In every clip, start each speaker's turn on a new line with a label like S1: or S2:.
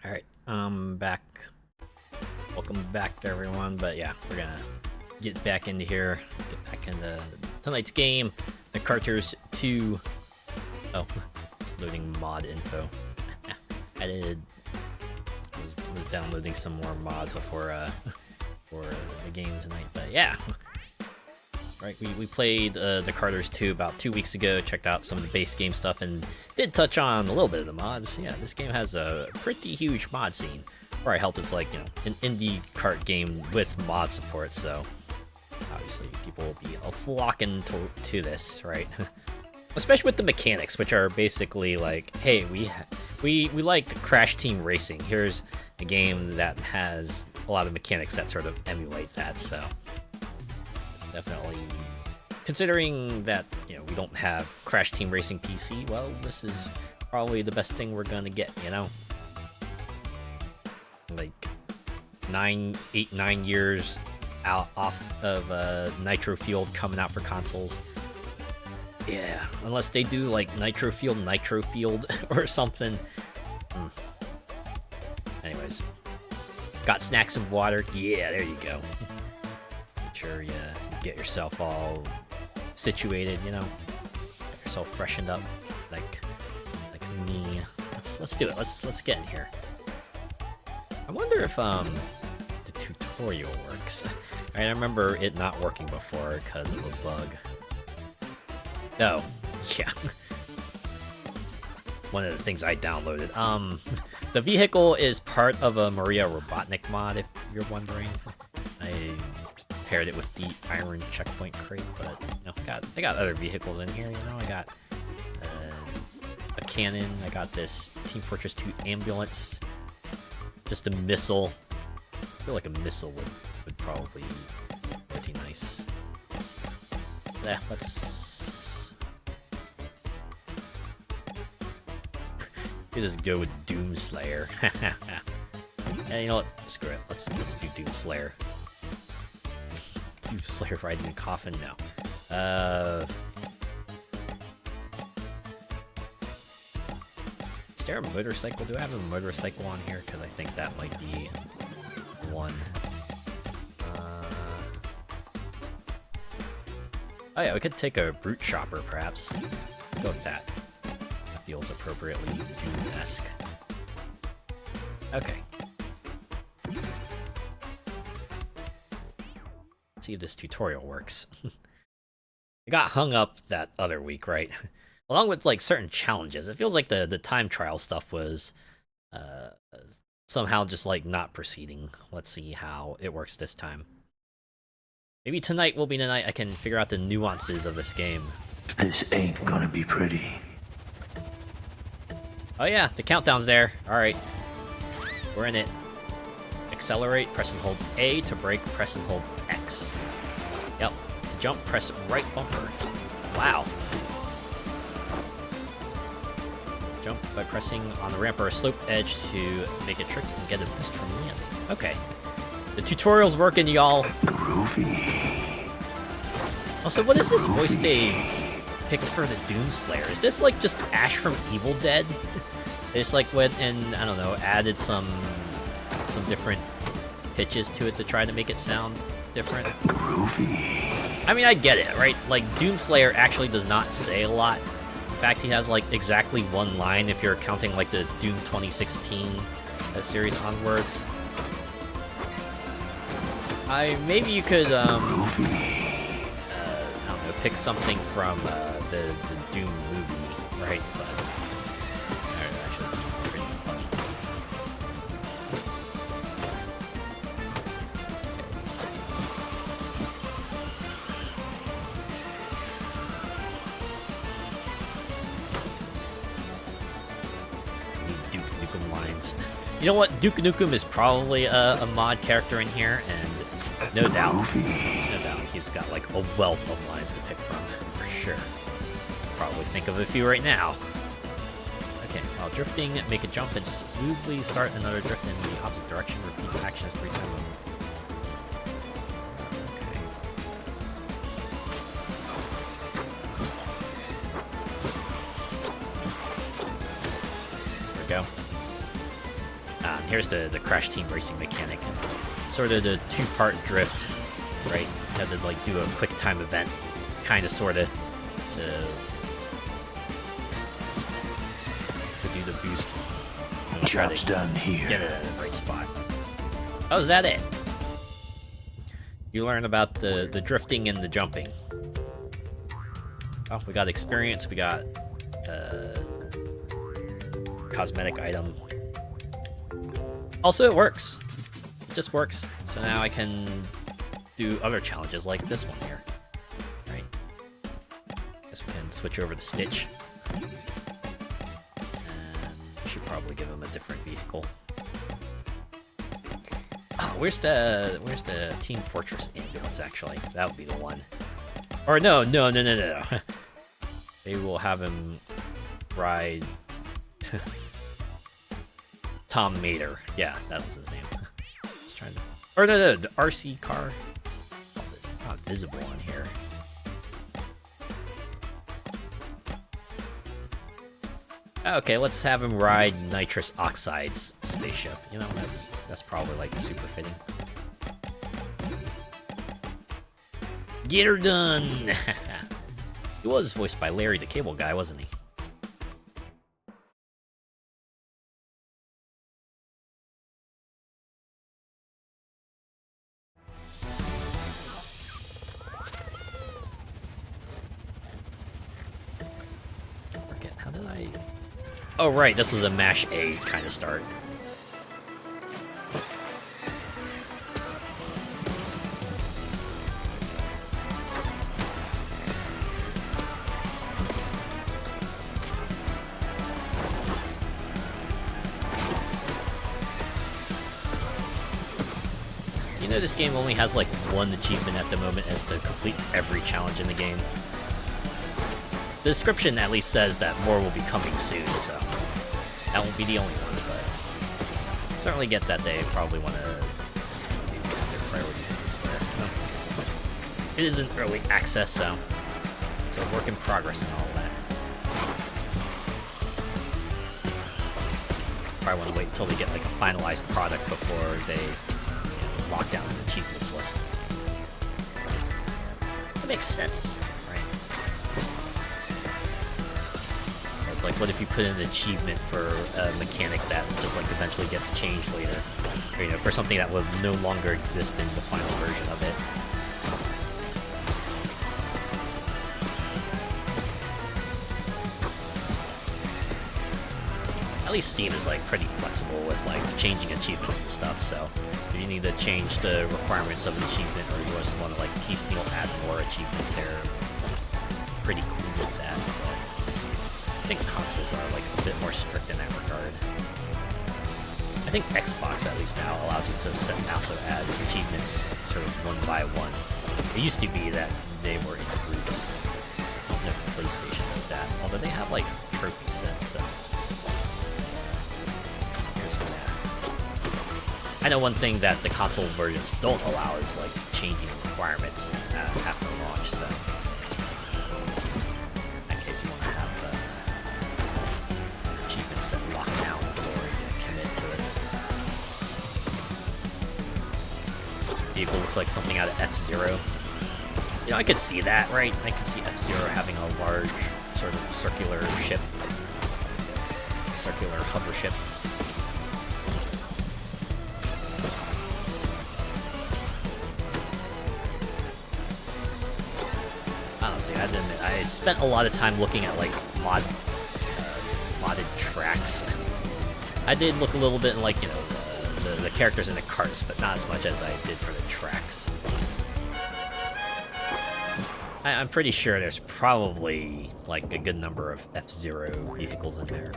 S1: Alright, back. Welcome back to everyone, but yeah, we're gonna get back into here, get back into tonight's game, the Karters 2. Oh, it's loading mod info. I was downloading some more mods before for the game tonight, but yeah. Right, we played the Karters 2 about 2 weeks ago, checked out some of the base game stuff, and did touch on a little bit of the mods. Yeah, this game has a pretty huge mod scene. Where I helped, it's like, you know, an indie kart game with mod support, so obviously people will be flocking to this, right? Especially with the mechanics, which are basically like, hey, we liked Crash Team Racing. Here's a game that has a lot of mechanics that sort of emulate that, so definitely, considering that, you know, we don't have Crash Team Racing PC, well, this is probably the best thing we're gonna get, you know? Like, 9 years out off of Nitro Fueled coming out for consoles. Yeah, unless they do like Nitro Fueled or something. Anyways, got snacks and water. Yeah, there you go. Make sure you get yourself all situated, you know, get yourself freshened up, like me. Let's do it. Let's get in here. I wonder if the tutorial works. I remember it not working before because of a bug. Oh, yeah. One of the things I downloaded. The vehicle is part of a Maria Robotnik mod, if you're wondering. I paired it with the Iron Checkpoint crate, but you know, I got other vehicles in here. You know, I got a cannon. I got this Team Fortress 2 ambulance. Just a missile. I feel like a missile would probably be pretty nice. Yeah, let's just go with Doomslayer. Yeah, you know what? Screw it. Let's do Doomslayer. Doomslayer riding a coffin? No. Is there a motorcycle? Do I have a motorcycle on here? Because I think that might be one. Oh yeah, we could take a brute chopper, perhaps. Let's go with that. That feels appropriately Doom-esque. Okay. Let's see if this tutorial works. I got hung up that other week, right? Along with like certain challenges, it feels like the time trial stuff was somehow just like not proceeding. Let's see how it works this time. Maybe tonight will be the night I can figure out the nuances of this game.
S2: This ain't gonna be pretty.
S1: Oh yeah, the countdown's there. Alright. We're in it. Accelerate, press and hold A. To brake, press and hold X. Yep. To jump, press right bumper. Wow. Jump by pressing on the ramp or a slope edge to make a trick and get a boost from landing. Okay. The tutorial's working, y'all.
S2: Groovy.
S1: Also, what is this voice they picked for the Doomslayer? Is this like just Ash from Evil Dead? They just like went and, I don't know, added some different pitches to it to try to make it sound different.
S2: Groovy.
S1: I mean, I get it, right? Like, Doomslayer actually does not say a lot. In fact, he has like exactly one line if you're counting like the Doom 2016 series onwards. Maybe you could I don't know, pick something from the Doom movie, right? But actually, that's pretty funny. Duke Nukem lines. You know what? Duke Nukem is probably a mod character in here, and no doubt, he's got like a wealth of lines to pick from, for sure. Probably think of a few right now. Okay, while drifting, make a jump and smoothly start another drift in the opposite direction. Repeat the actions 3 times. Okay. There we go. here's the Crash Team Racing mechanic. Sort of the two-part drift, right? You have to like do a quick time event, kind of, sort of, to do the boost.
S2: Job's done here.
S1: Get it at the right spot. Oh, is that it? You learn about the drifting and the jumping. Oh, we got experience. We got cosmetic item. Also, it works. It just works. So now I can do other challenges like this one here. Right. Guess we can switch over to Stitch. And we should probably give him a different vehicle. Oh, where's the Team Fortress ambulance, actually? That would be the one. Or no. Maybe we'll have him ride Tom Mater. Yeah, that was his name. Just trying to... Or no, the RC car. Not visible on here. Okay, let's have him ride Nitrous Oxide's spaceship. You know, that's probably like super fitting. Get her done! He was voiced by Larry the Cable Guy, wasn't he? Forget, how did I... Oh right, this was a mash A kind of start. You know this game only has like one achievement at the moment, as to complete every challenge in the game. The description at least says that more will be coming soon, so that won't be the only one, but certainly get that they probably want to maybe have their priorities elsewhere. It is in early access, so it's a work in progress and all that. Probably want to wait until they get like a finalized product before they lock down an achievements list. That makes sense, right? It's like, what if you put in an achievement for a mechanic that just like eventually gets changed later? Or, you know, for something that will no longer exist in the final version of it. At least Steam is like pretty flexible with like changing achievements and stuff, so if you need to change the requirements of an achievement, or you just want to like piecemeal add more achievements, they're pretty cool with that. But I think consoles are like a bit more strict in that regard. I think Xbox at least now allows you to set massive add achievements sort of one by one. It used to be that they were in groups. I don't know if PlayStation does that, although they have like trophy sets, so. I know one thing that the console versions don't allow is like changing requirements after launch, so in that case you want to have the achievement set locked down before you commit to it. The vehicle looks like something out of F-Zero. You know, I could see that, right? I could see F-Zero having a large sort of circular ship, a circular hover ship. Honestly, I have to admit, I spent a lot of time looking at like modded tracks. I did look a little bit in like, you know, the characters in the carts, but not as much as I did for the tracks. I'm pretty sure there's probably like a good number of F-Zero vehicles in there.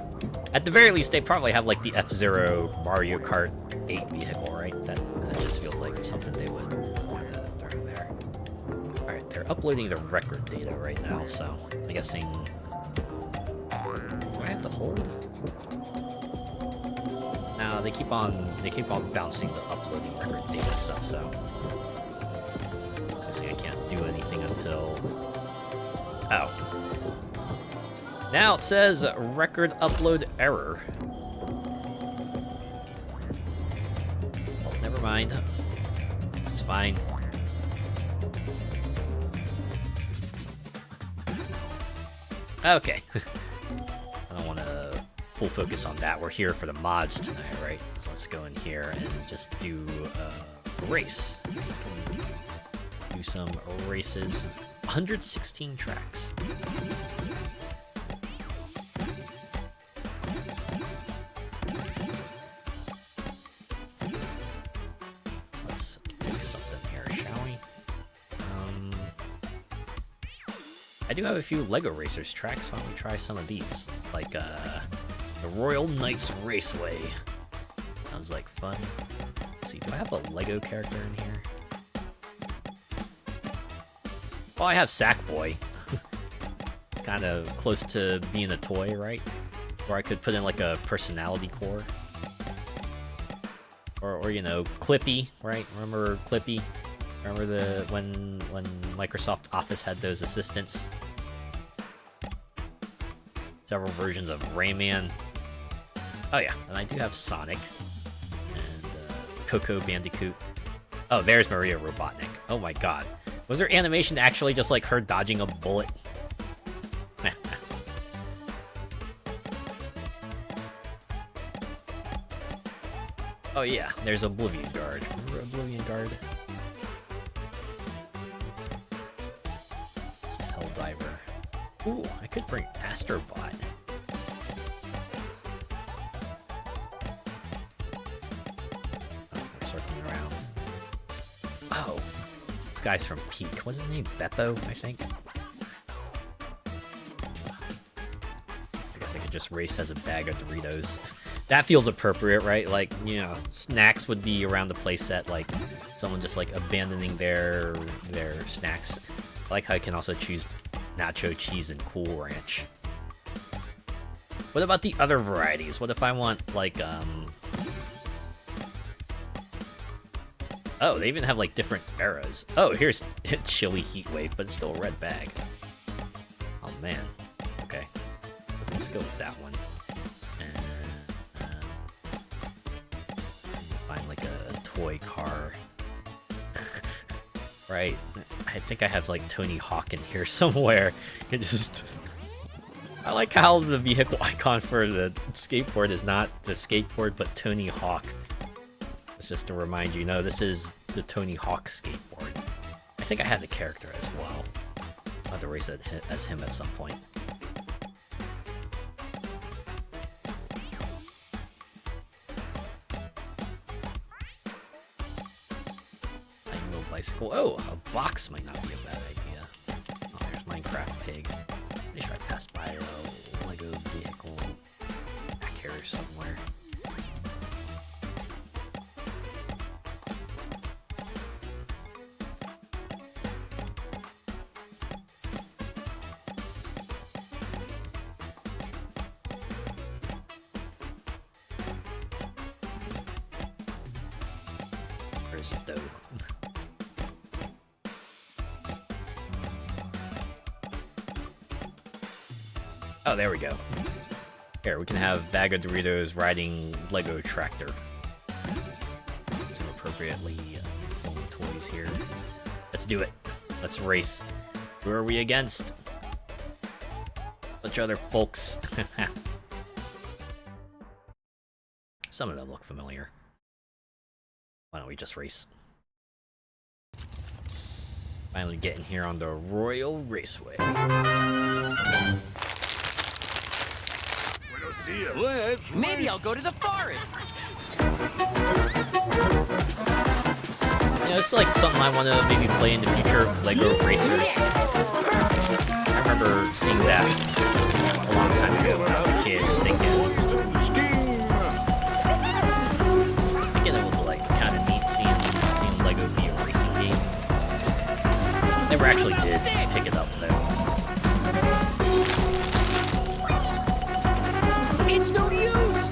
S1: At the very least, they probably have like the F-Zero Mario Kart 8 vehicle, right? That just feels like something they would want to throw in there. Alright, they're uploading the record data right now, so I'm guessing... Do I have to hold? No, they keep on bouncing the uploading record data stuff, so... I'm guessing I can't do anything until... Oh. Now it says record upload error. mind. It's fine. Okay. I don't want to full focus on that. We're here for the mods tonight, right? So let's go in here and just do a race. Do some races. 116 tracks. Let's make something here, shall we? I do have a few Lego Racers tracks. Why don't we try some of these? Like, the Royal Knights Raceway. Sounds like fun. Let's see, do I have a Lego character in here? Well, I have Sackboy. Kind of close to being a toy, right? Or I could put in like a personality core. Or you know, Clippy, right? Remember Clippy? Remember when Microsoft Office had those assistants? Several versions of Rayman. Oh yeah, and I do have Sonic and Coco Bandicoot. Oh, there's Maria Robotnik. Oh my god. Was there animation actually just like her dodging a bullet? Oh yeah, there's Oblivion Guard. Remember Oblivion Guard? Just Helldiver. Ooh, I could bring Astrobot. Oh, we're circling around. Oh, this guy's from Peak. What's his name? Beppo, I think. I guess I could just race as a bag of Doritos. That feels appropriate, right? Like, you know, snacks would be around the playset, like someone just like abandoning their snacks. I like how I can also choose nacho cheese and Cool Ranch. What about the other varieties? What if I want like oh, they even have like different eras. Oh, here's Chili Heat Wave, but it's still a red bag. Oh man. Okay. Let's go with that one. Find like a toy car. Right? I think I have like Tony Hawk in here somewhere. It just... I like how the vehicle icon for the skateboard is not the skateboard, but Tony Hawk. It's just to remind you, no, this is the Tony Hawk skateboard. I think I had the character as well. I'll have to race it as him at some point. Bicycle. Oh, a box might not be a bad idea. Oh, there's Minecraft Pig. Pretty sure I passed by a Lego vehicle back here somewhere. Where is it though? Oh, there we go. Here, we can have Bag of Doritos riding Lego Tractor. Some appropriately filmed toys here. Let's do it. Let's race. Who are we against? Bunch of other folks. Some of them look familiar. Why don't we just race? Finally getting here on the Royal Raceway.
S3: Maybe I'll go to the forest.
S1: You know, it's like something I want to maybe play in the future. Lego Racers. I remember seeing that a long time ago when I was a kid, thinking it was like kind of neat seeing Lego be a racing game. Never actually did pick it up though.
S3: It's no use!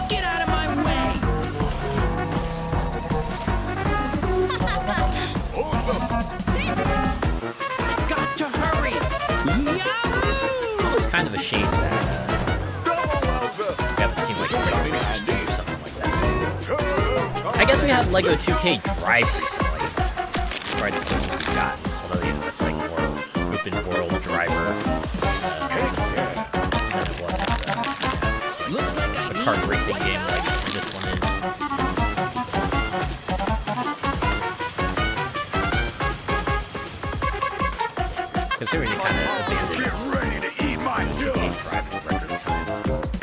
S3: Get out of my way! Got to hurry! Yahoo!
S1: It was kind of a shame that guess we had Lego 2K Drive recently. Probably the closest we got. Although, you know, that's like more open world driver. Than it was. It's like
S3: Looks like I
S1: a
S3: need
S1: kart racing game like this one is. Considering they kind of abandoned
S2: Get ready to eat my
S1: 2K
S2: dust.
S1: Drive at record time. I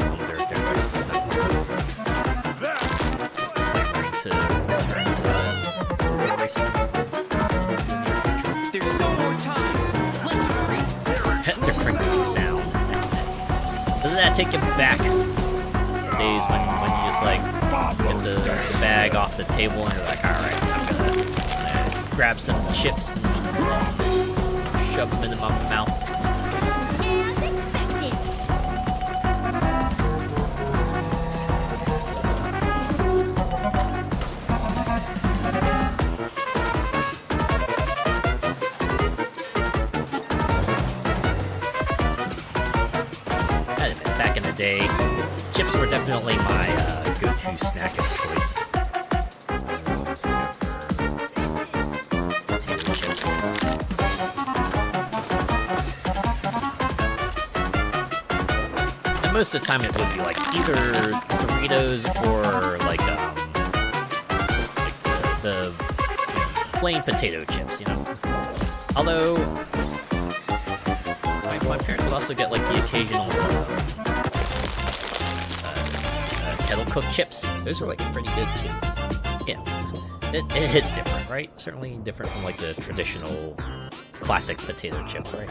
S1: wonder if they're going to return to real racing.
S3: There's no more time. Let's hurry.
S1: The crinkly sound. Doesn't that take you back days when you just like get the bag off the table and you're like, alright, I'm gonna grab some chips and shove them into my mouth.
S4: As expected.
S1: I admit, back in the day, chips were definitely my go-to snack of choice. Potato chips. And most of the time, it would be like either Doritos or like the plain potato chips, you know. Although my parents would also get like the occasional kettle cooked chips. Those were like pretty good too. Yeah, it hits different, right? Certainly different from like the traditional classic potato chip, right?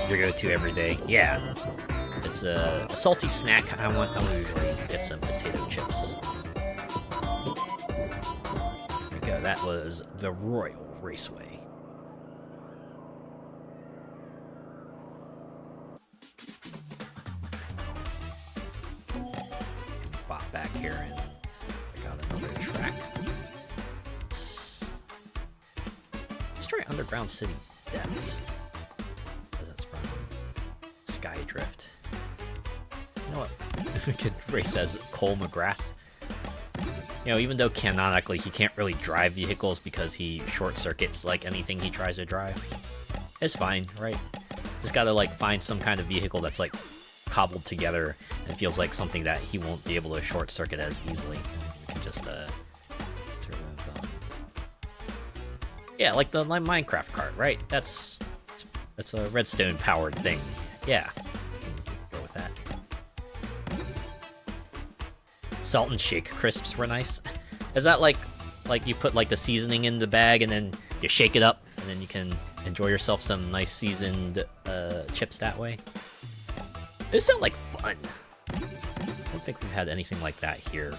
S1: Your go-to every day. Yeah, if it's a salty snack, I will usually get some potato chips. There we go. That was the Royal Raceway. Bop back here and I got another track. Let's try Underground City Depths. Because that's from Skydrift. You know what? We could race as Cole McGrath. You know, even though canonically he can't really drive vehicles because he short circuits like anything he tries to drive. It's fine, right? Just gotta like find some kind of vehicle that's like cobbled together and feels like something that he won't be able to short circuit as easily. You can just sort of yeah, like the Minecraft cart, right? That's a redstone powered thing. Yeah, go with that. Salt and shake crisps were nice. Is that like you put like the seasoning in the bag and then you shake it up and then you can enjoy yourself some nice seasoned chips that way? Those sound like fun. I don't think we've had anything like that here.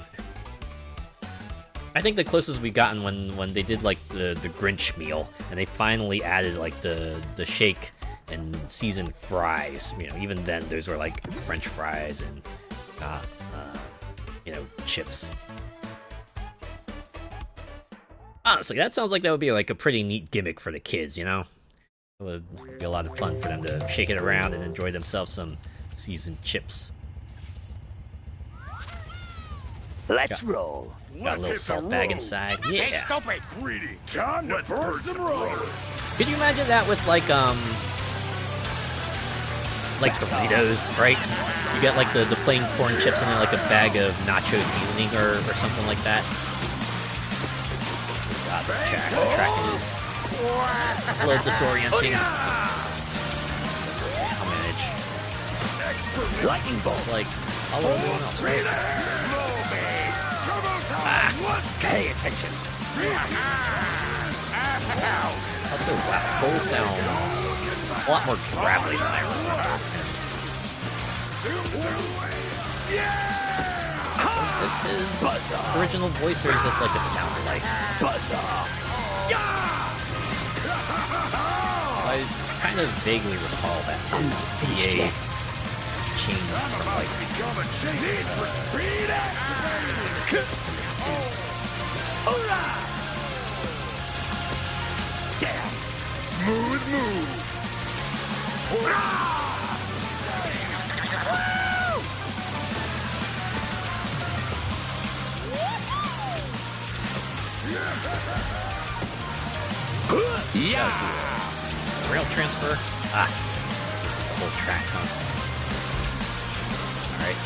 S1: I think the closest we've gotten when they did like the Grinch meal and they finally added like the shake and seasoned fries. You know, even then those were like French fries and not you know, chips. Honestly, that sounds like that would be like a pretty neat gimmick for the kids, you know? It would be a lot of fun for them to shake it around and enjoy themselves some seasoned chips.
S2: Let's roll.
S1: Got a little salt bag inside. Yeah.
S3: Stop it.
S2: Greedy. Time to burn some road.
S1: Could you imagine that with like Doritos, right? You get like the plain corn chips and then like a bag of nacho seasoning or something like that. God, this track is a little disorienting. That's okay, I'll manage.
S2: Lightning bolt.
S1: It's like all of everyone else, right?
S2: Pay attention.
S1: Also, wow, Cole sounds a lot more gravelly than I remember. Is this his original voice, or is this like a sound like? I kind of vaguely recall that his VA changed from like this too.
S2: Damn. Smooth move.
S1: gotta do a rail transfer. Ah, this is the whole track, huh? Alright.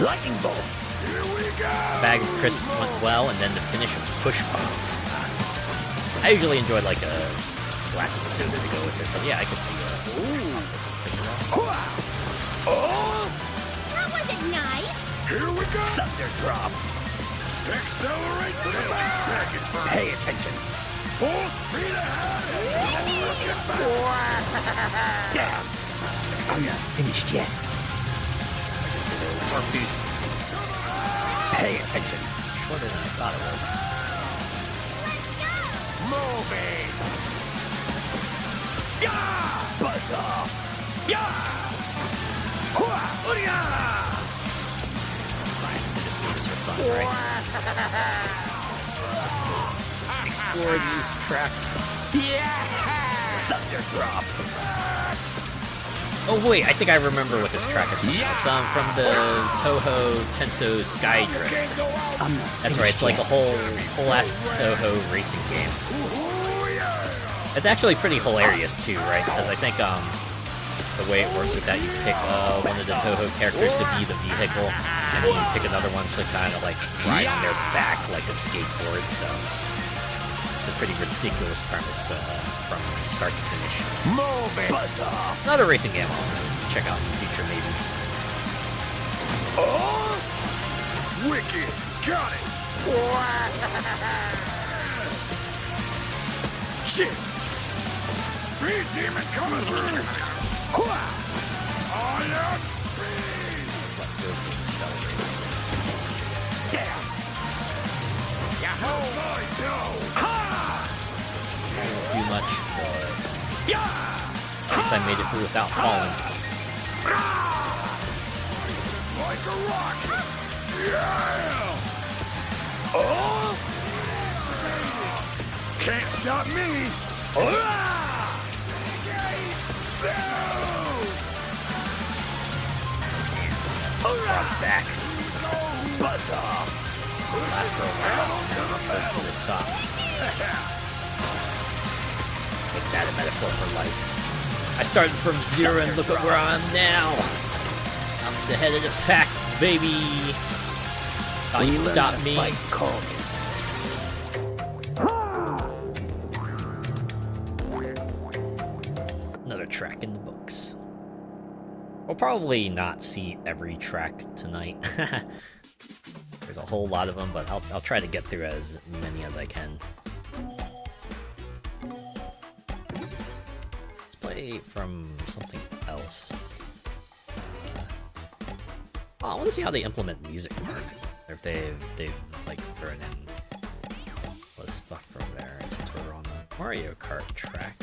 S2: Lightning bolt. Here we go.
S1: Bag of crisps went well, and then the finish of push pop. I usually enjoy like a glass of soda to go with it, but yeah, I could see
S2: Oh,
S4: That wasn't nice.
S2: here we go.
S3: Thunder drop.
S2: Accelerate to the back.
S3: Pay attention.
S2: Full speed ahead. Looking back.
S3: Damn. I'm not finished yet.
S1: more boost.
S3: Pay attention.
S1: Shorter than I thought it was.
S3: Moving. Yeah. Buzz off. Yeah. Hua. Ooh-yah.
S1: That's fine. We'll just do this for fun, right? Just to explore these tracks.
S3: Yeah. Thunder drop.
S1: Oh wait, I think I remember what this track is from.
S3: Yeah.
S1: It's from the Toho Tenso Sky Drift.
S3: I'm not
S1: That's right. It's like a whole ass Toho racing game. It's actually pretty hilarious too, right? Because I think the way it works is that you pick one of the Toho characters to be the vehicle, and then you pick another one to kind of like ride on their back like a skateboard. So it's a pretty ridiculous premise from start to finish.
S3: moving. Buzz off.
S1: Another racing game I'll check out in the future, maybe.
S2: Oh, wicked. Got it. Shit. Speed demon coming through. I am speed.
S1: Let go of the accelerator.
S3: Damn.
S2: Oh my no.
S1: Didn't do much, but
S3: Yeah.
S1: at least I made it through without falling.
S2: Like a rocket. Yeah.
S3: Oh.
S2: Can't stop me.
S3: Hurrah.
S2: So.
S3: Hurrah. Back. Buzz off.
S1: Last go around, goes to the top. Make that a metaphor for life. I started from zero and look at where I am now. I'm the head of the pack, baby. Thought you'd stop me.
S3: Call me.
S1: Another track in the books. We'll probably not see every track tonight. There's a whole lot of them, but I'll try to get through as many as I can. Let's play from something else. I want to see how they implement music mark. Or if they've like thrown in the stuff from there. And since we're on the Mario Kart track,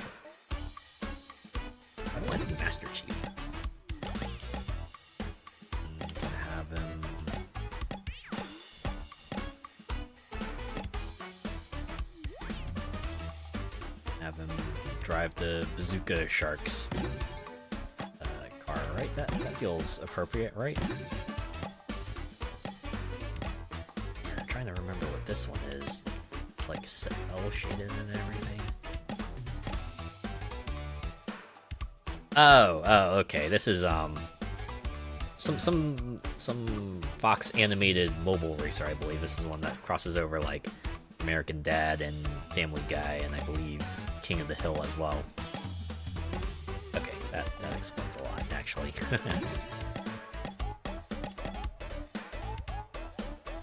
S1: I want to do Master Chief. I'm gonna have him. Have him drive the Bazooka Sharks car, right? That feels appropriate, right? Yeah, I'm trying to remember what this one is. It's like cell shaded and everything. Oh, okay. This is some Fox animated mobile racer, I believe. This is one that crosses over like American Dad and Family Guy, and I believe King of the Hill as well. Okay, that explains a lot, actually.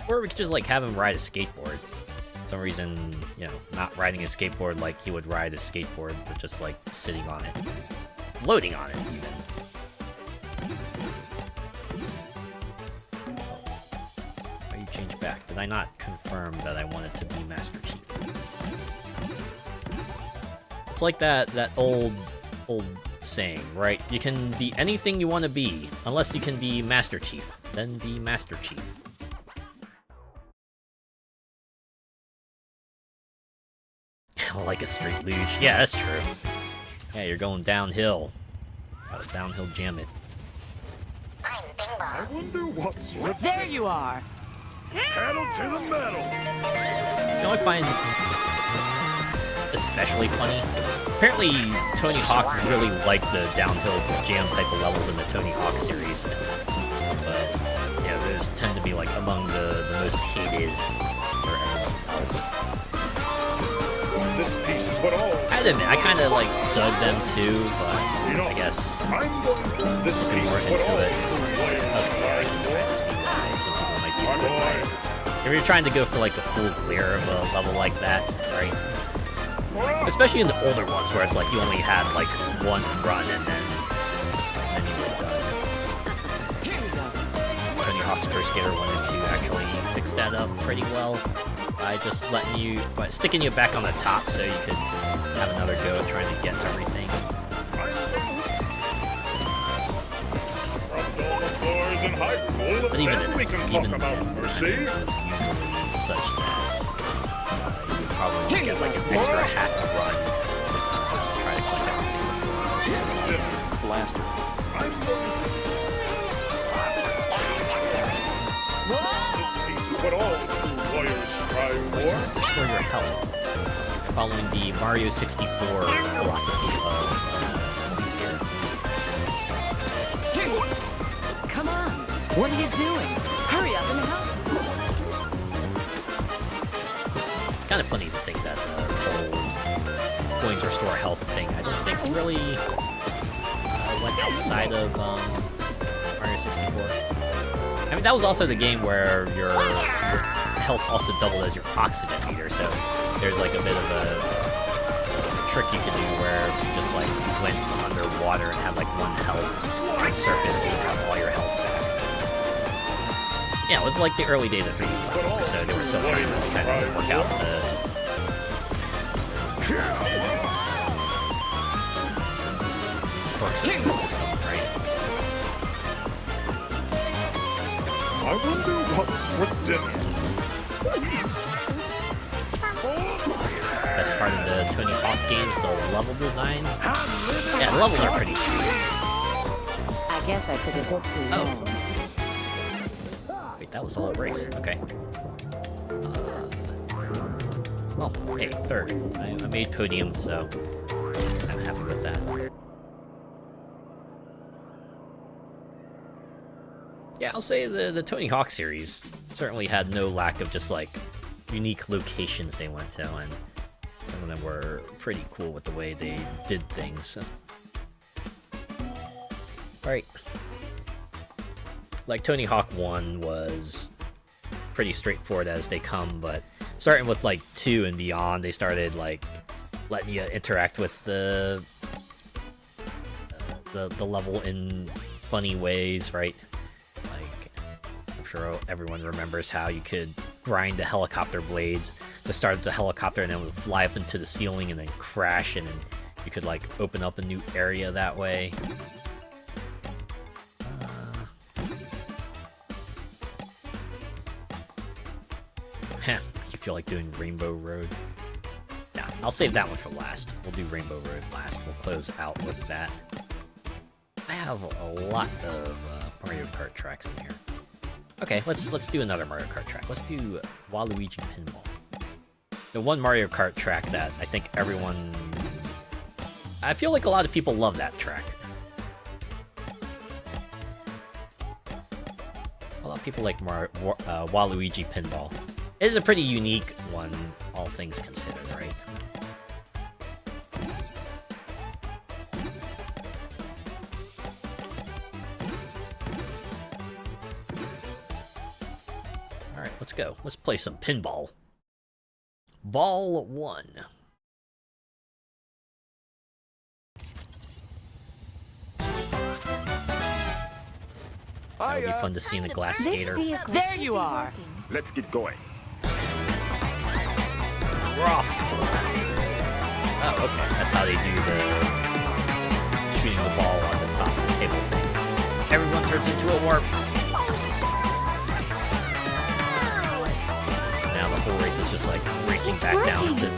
S1: Or we could just like have him ride a skateboard. For some reason, you know, not riding a skateboard like he would ride a skateboard, but just like sitting on it. Floating on it, even. Why you change back? Did I not confirm that I wanted to be Master Chief? It's like that old saying, right? You can be anything you want to be, unless you can be Master Chief. Then be Master Chief. Like a straight luge. Yeah, that's true. Yeah, you're going downhill. Gotta downhill jam it.
S2: I wonder what's
S3: There you are.
S2: pedal to the metal.
S1: You know, I find especially funny. Apparently, Tony Hawk really liked the downhill jam type of levels in the Tony Hawk series. But, yeah, those tend to be, like, among the most hated for everyone else.
S2: This piece is what all.
S1: I admit, I kind of, like, dug them too, but I guess
S2: This
S1: looking
S2: piece
S1: more
S2: is what
S1: into
S2: all.
S1: it, okay, I can kind of see why some people might be annoyed by it. If you're trying to go for, like, a full clear of a level like that, right? Especially in the older ones, where it's like you only had, like, one run and then you were done. Tony Hawk's Pro Skater 1 and 2 actually fixed that up pretty well by just sticking you back on the top so you could have another go at trying to get everything. But even then, it was usually such that you would probably get like an extra half a run to try to collect everything.
S2: Blaster. This piece is what all true warriors strive for.
S1: Restore your health, following the Mario 64 philosophy of these here.
S3: Come on. What are you doing? Hurry up and help.
S1: Kind of funny to think that the whole coins restore health thing, I don't think really went outside of Mario 64. I mean, that was also the game where your health also doubled as your oxygen meter, so there's like a bit of a trick you could do where you just like went underwater and had like one health on surface and you have all your health back. Yeah, it was like the early days of 3D platformers, so they were still trying to kind of work out the quirks of the system, right?
S2: I wonder what's for dinner.
S1: Best part of the Tony Hawk games, the level designs. Yeah, the levels are pretty sweet.
S5: I guess I took a bit too long.
S1: Wait, that was the whole race. Okay. Well, hey, third. I made podium, so I'm happy with that. Yeah, I'll say the Tony Hawk series certainly had no lack of just like unique locations they went to, and some of them were pretty cool with the way they did things. Alright. Like Tony Hawk 1 was pretty straightforward as they come, but starting with like 2 and beyond, they started like letting you interact with the level in funny ways, right? Like, I'm sure everyone remembers how you could grind the helicopter blades to start the helicopter and then it would fly up into the ceiling and then crash, and then you could like open up a new area that way. You feel like doing Rainbow Road? Nah, I'll save that one for last. We'll do Rainbow Road last. We'll close out with that. I have a lot of Mario Kart tracks in here. Okay, let's do another Mario Kart track. Let's do Waluigi Pinball. The one Mario Kart track that I think everyone... I feel like a lot of people love that track. A lot of people like Waluigi Pinball. It is a pretty unique one, all things considered, right? Alright, let's go. Let's play some pinball. Ball 1. That'll be fun to see in the glass skater.
S3: There you are.
S2: Let's get going.
S1: We're off. Oh, okay. That's how they do the shooting the ball on the top of the table thing. Everyone turns into a warp. Now the whole race is just like racing back down to the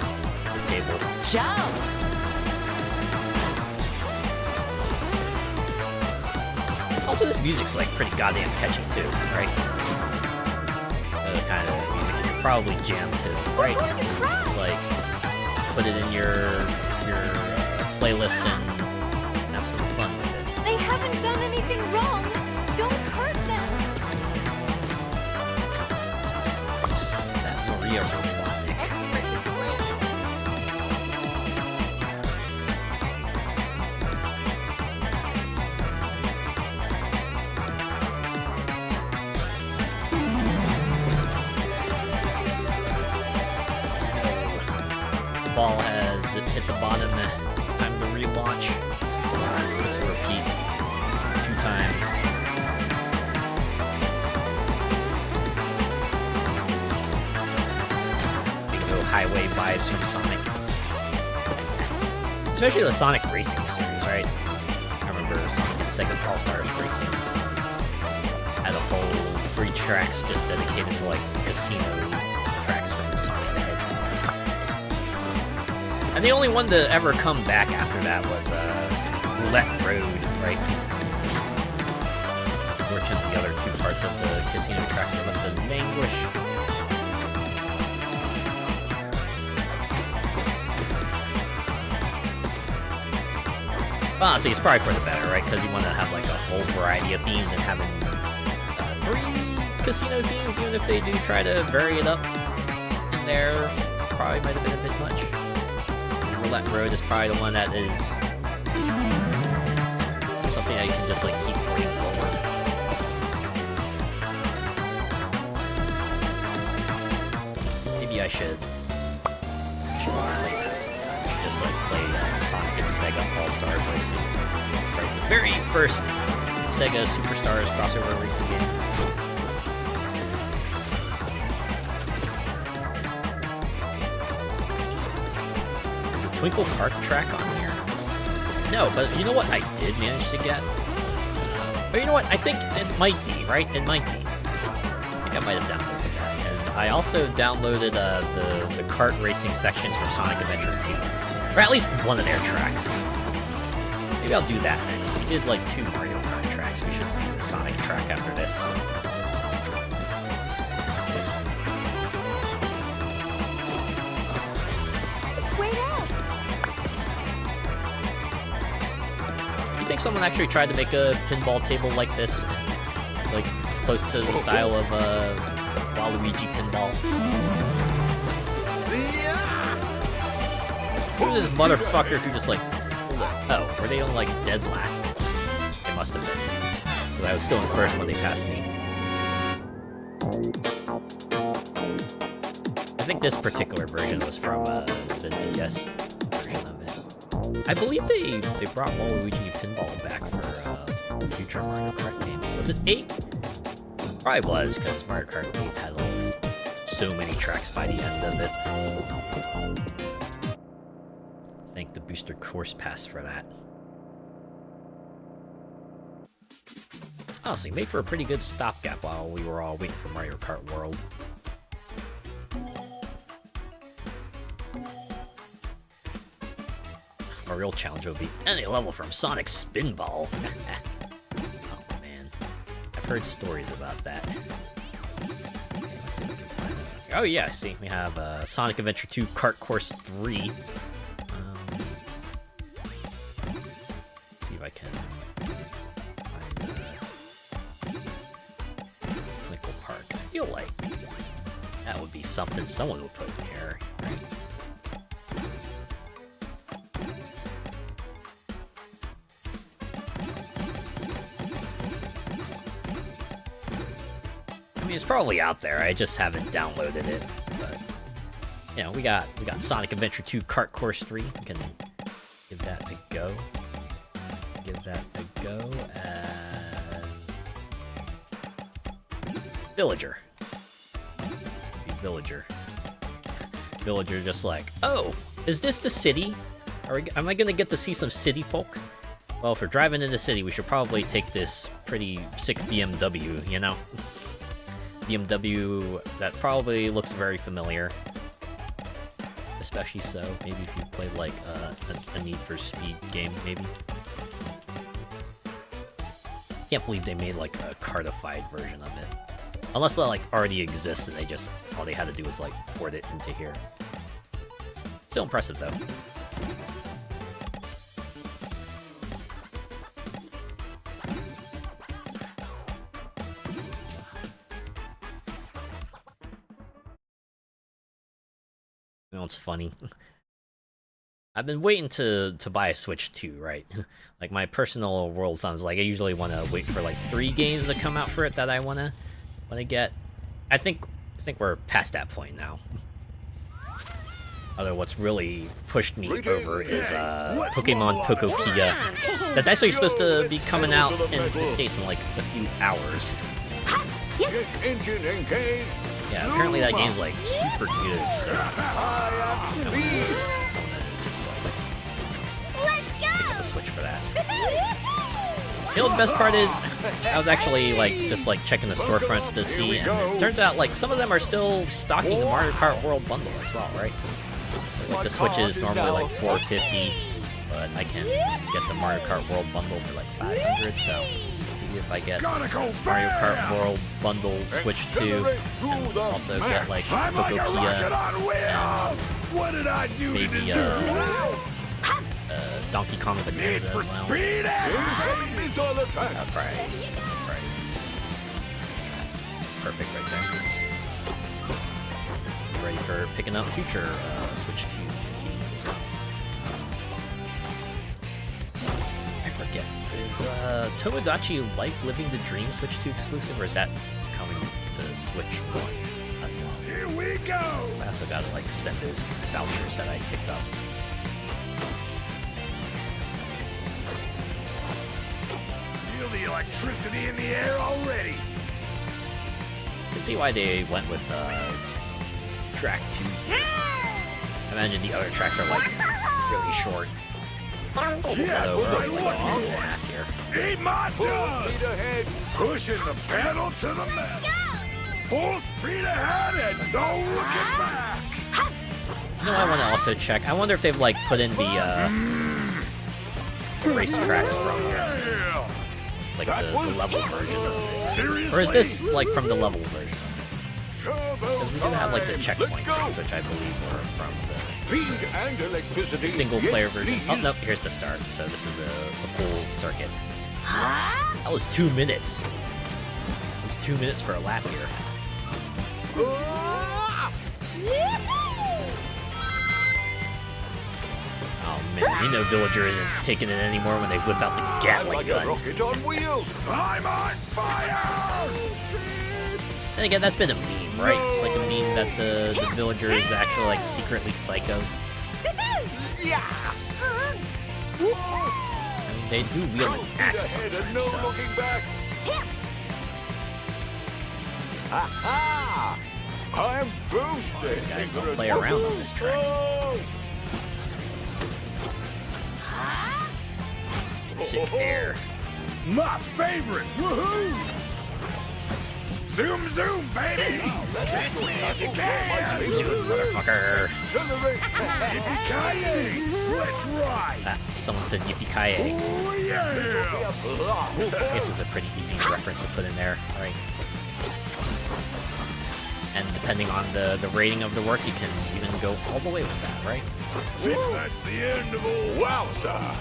S1: table.
S3: Jump.
S1: Also, this music's like pretty goddamn catchy too, right? The kind of music you could probably jam to, right? It's like put it in your playlist and have some fun with it.
S4: They haven't done anything wrong. Don't hurt them.
S1: Is that Maria Robotic?
S4: Expertly played.
S1: Ball has hit the bottom. Time to relaunch. Let's repeat 2 times. We can go highway vibes from Sonic. Especially the Sonic Racing series, right? I remember Sonic and Sega All-Stars Racing had a whole 3 tracks just dedicated to like casino tracks from Sonic the Hedgehog. And the only one to ever come back after that was Roulette Road, right? Unfortunately, the other 2 parts of the casino tracks were left to languish. Honestly, it's probably for the better, right? Because you want to have like a whole variety of themes, and having 3 casino themes, even if they do try to vary it up in there, probably might have been a bit much. Roulette Road is probably the one that is something that you can just like keep bringing forward. Maybe I should play that sometime. I should just like play Sonic and Sega All-Stars Racing. Right, the very first Sega Superstars crossover racing game. Twinkle Park track on here? No, but you know what I did manage to get? Or you know what? I think it might be, right? It might be. I think I might have downloaded that. And I also downloaded the kart racing sections from Sonic Adventure 2. Or at least one of their tracks. Maybe I'll do that next. We did like 2 Mario Kart tracks. We should do the Sonic track after this. You think someone actually tried to make a pinball table like this? Like, close to the style of Waluigi pinball? Who's this motherfucker who just like... Oh, were they on like dead last? They must have been. Because I was still in first when they passed me. I think this particular version was from the DS version of it. I believe they brought Waluigi pinball back for a future Mario Kart game. Was it 8? Probably was, because Mario Kart 8 had like so many tracks by the end of it. Thank the booster course pass for that. Honestly, made for a pretty good stopgap while we were all waiting for Mario Kart World. A real challenge would be any level from Sonic Spinball. Oh man, I've heard stories about that. Okay, let's see if we can find it. Oh yeah, see, we have Sonic Adventure 2 Kart Course 3. Let's see if I can find Twinkle Park. I feel like that would be something someone would put in here, right? It's probably out there. I just haven't downloaded it. But you know, we got Sonic Adventure 2 Kart Course 3. We can give that a go. Give that a go as Villager. Be Villager. Villager just like, oh, is this the city? Am I gonna get to see some city folk? Well, if we're driving in the city, we should probably take this pretty sick BMW, you know? BMW that probably looks very familiar. Especially so, maybe if you played like a Need for Speed game, maybe. Can't believe they made like a cartified version of it. Unless that like already exists and they just, all they had to do was like port it into here. Still impressive, though. You know, it's funny. I've been waiting to buy a Switch 2, right? Like, my personal world sounds like I usually want to wait for, like, 3 games to come out for it that I want to get. I think we're past that point now. Although what's really pushed me over is Pokemon Pocokia. That's actually supposed to be coming out in the States in like a few hours. Yeah, apparently that game's like super good, so I'm gonna just like pick up a Switch for that. You know what the best part is? I was actually like just like checking the storefronts to see, and it turns out like some of them are still stocking the Mario Kart World Bundle as well, right? So, like the Switch is normally like $450, but I can get the Mario Kart World Bundle for like $500. So maybe if I get Mario Kart World Bundle Switch 2, and also get like Pocokia and maybe Donkey Kong Bonanza as well. Right. Perfect right there. Ready for picking up future Switch 2 games as well. I forget. Is Tomodachi Life Living the Dream Switch 2 exclusive, or is that coming to Switch 1 as well?
S2: Here we go!
S1: I also gotta like spend those vouchers that I picked up.
S2: Feel the electricity in the air already.
S1: You can see why they went with track 2 here. I imagine the other tracks are like really short.
S2: Yes,
S1: Like a minute and a half here.
S2: Eat my dust! Ahead, pushing the pedal to the metal. Full speed ahead and no looking back.
S1: You know, I want to also check. I wonder if they've like put in the race tracks from like the level version of it, or is this like from the level version? Because we do have like the checkpoint things, which I believe were from the single player version. Oh nope, here's the start. So this is a full circuit. That was 2 minutes. It was 2 minutes for a lap here. Oh man, you know Villager isn't taking it anymore when they whip out the Gatling gun.
S2: I'm on fire!
S1: And again, that's been a meme, right? It's like a meme that the Villager is actually like secretly psycho. I mean, they do wield an axe sometimes, so.
S2: I'm boosted.
S1: These guys don't play around on this track. Sick air.
S2: My favorite! Woohoo! Zoom, zoom, baby!
S1: Zoom, motherfucker.
S2: Yippee-ki-yay! Let's ride!
S1: Someone said yippee-ki-yay.
S2: Oh, yeah!
S1: I guess it's a pretty easy reference to put in there, right? And depending on the rating of the work, you can even go all the way with that, right?
S2: Think that's the end of old Wowza!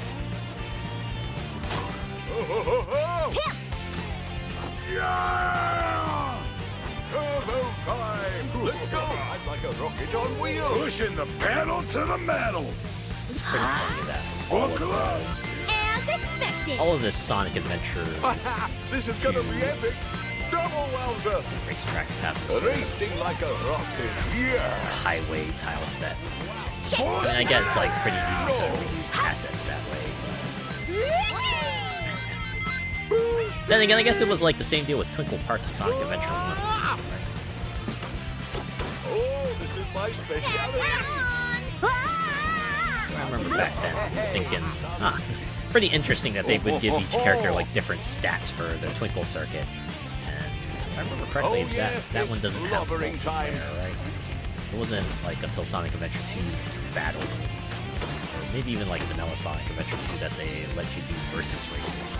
S2: Yeah! Turbo time! Let's go! I'm like a rocket on wheels! Pushing the pedal to the metal!
S1: It's pretty funny that
S2: Buckle up!
S4: As expected.
S1: all of this Sonic Adventure
S2: This is gonna be epic! Double Wowza!
S1: racetracks have this sort of
S2: Racing like a rocket! Yeah!
S1: highway tile set. I mean, I guess it's like pretty easy to reuse assets that way. Then again, I guess it was like the same deal with Twinkle Park and Sonic Adventure 1. Right?
S2: Oh, this is my specialty!
S1: I remember back then thinking, pretty interesting that they would give each character like different stats for the Twinkle circuit. And if I remember correctly, that one doesn't have
S2: Blubbering time.
S1: multiplayer, right? It wasn't like until Sonic Adventure 2 Battle, or maybe even like vanilla Sonic Adventure 2 that they let you do versus races.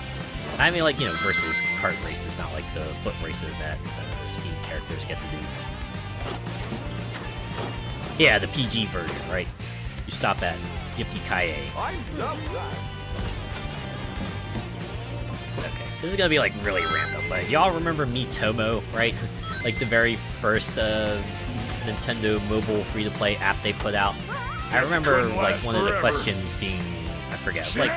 S1: I mean, like, you know, versus kart races, not like the foot races that the speed characters get to do. Yeah, the PG version, right? you stop at Yippee-ki-yay.
S2: I love that.
S1: Okay, this is gonna be like really random, but y'all remember Miitomo, right? Like the very first Nintendo mobile free-to-play app they put out. I remember like one of the questions being, I forget, like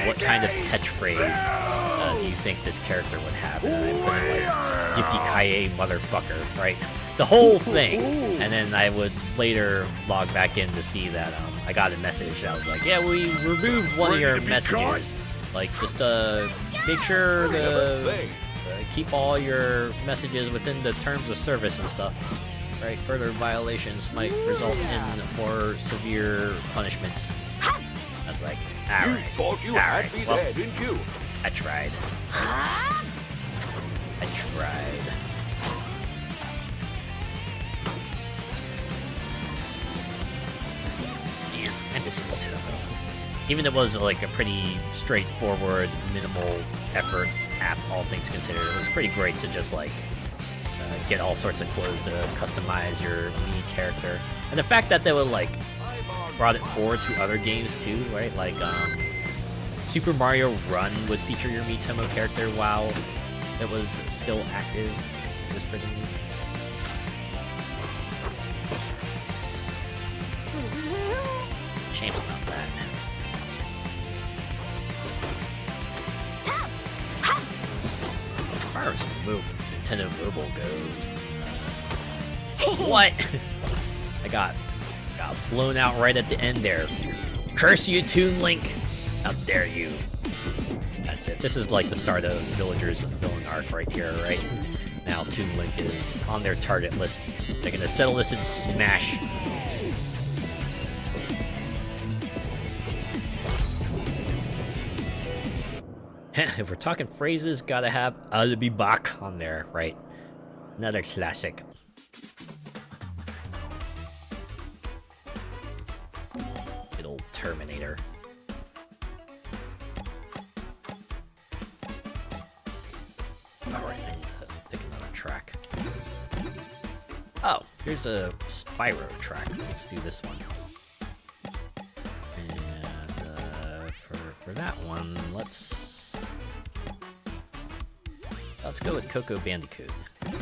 S1: what kind of catchphrase do you think this character would have? And I put in like Yippee-ki-yay motherfucker, right? The whole thing. And then I would later log back in to see that I got a message that was like, yeah, we removed one of your messages. Like, just make sure to keep all your messages within the terms of service and stuff. Right? Further violations might result in more severe punishments. I was like, alright.
S2: You thought you had me
S1: well,
S2: there, didn't you?
S1: I tried. I tried. Man, I miss Miitomo. Even though it was like a pretty straightforward, minimal effort app, all things considered, it was pretty great to just like get all sorts of clothes to customize your Mii character. And the fact that they would like brought it forward to other games too, right? Like Super Mario Run would feature your Miitomo character while it was still active, which was pretty neat. Shame about that. As far as Nintendo Mobile goes, what? I got blown out right at the end there. Curse you, Toon Link! How dare you? That's it. This is like the start of Villager's villain arc right here, right? Now Toon Link is on their target list. They're gonna settle this in Smash. If we're talking phrases, gotta have I'll be back on there, right? Another classic. Good old Terminator. Alright, I need to pick another track. Oh, here's a Spyro track. Let's do this one. And for that one, let's go with Coco Bandicoot. Oh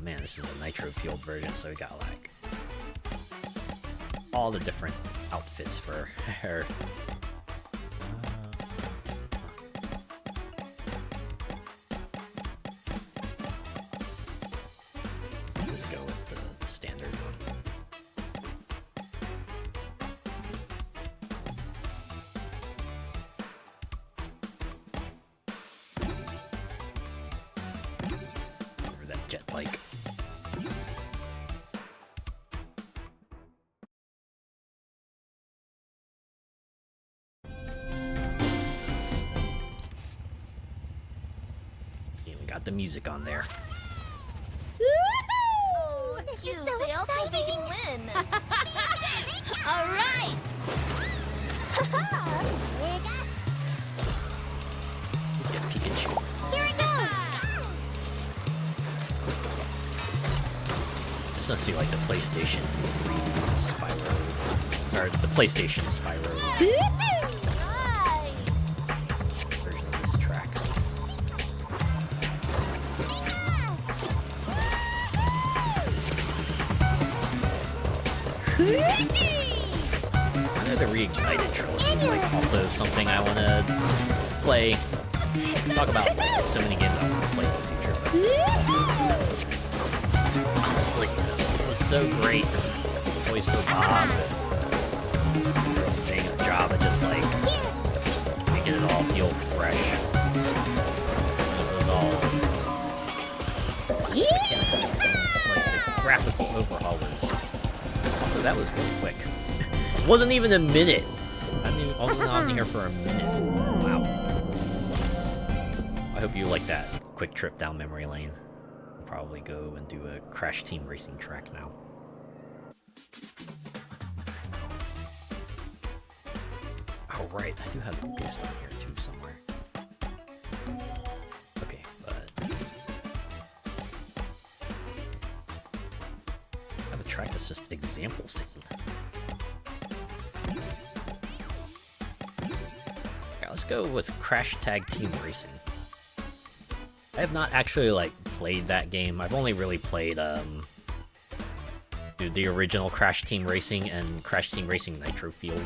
S1: man, this is a nitro-fueled version, so we got like all the different outfits for her. Let's go with the standard one. Jet bike. Yeah, we got the music on there.
S4: Woohoo! This is so
S6: They also
S4: exciting!
S6: didn't win.
S4: All right!
S1: Get Pikachu.
S4: Here it goes!
S1: This must be like the PlayStation 3 Spyro, or the PlayStation Spyro
S4: Right!
S1: version of this track. I know the Reignited trilogy is like also something I want to play. Talk about so many games I want to play in the future, but this is also honestly, it was so great. Always for Bob, doing a job of just like making it all feel fresh. It was all classic mechanics and everything. Just like the graphical overhaul was. Also, that was really quick. It wasn't even a minute. I wasn't on here for a minute. Wow. I hope you like that quick trip down memory lane. I'll probably go and do a Crash Team Racing track now. Oh right, I do have a Ghost on here too somewhere. Okay, but I have a track that's just example scene. go with Crash Tag Team Racing. I have not actually like played that game. I've only really played the original Crash Team Racing and Crash Team Racing Nitro Field.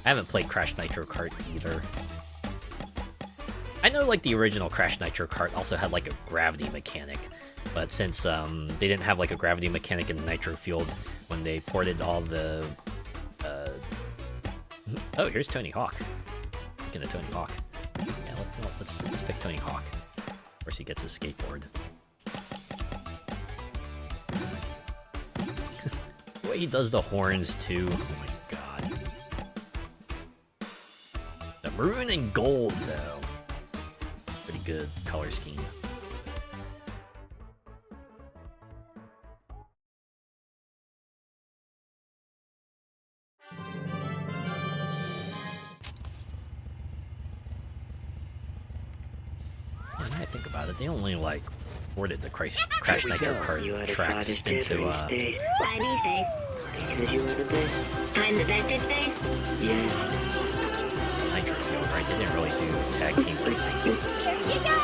S1: I haven't played Crash Nitro Kart either. I know like the original Crash Nitro Kart also had like a gravity mechanic, but since they didn't have like a gravity mechanic in Nitro Field when they ported all the oh, here's Tony Hawk. Speaking of Tony Hawk. Yeah, let's pick Tony Hawk. Of course he gets his skateboard. The way he does the horns too. Oh my god. The maroon and gold though. Pretty good color scheme. Yeah, now I think about it, they only like ported the Crash Nitro Kart tracks into
S6: Space. Why me space? Because you are the best. I'm the best in space. Yes.
S1: Nitro Field, right? They didn't really do tag team racing.
S4: Here you go!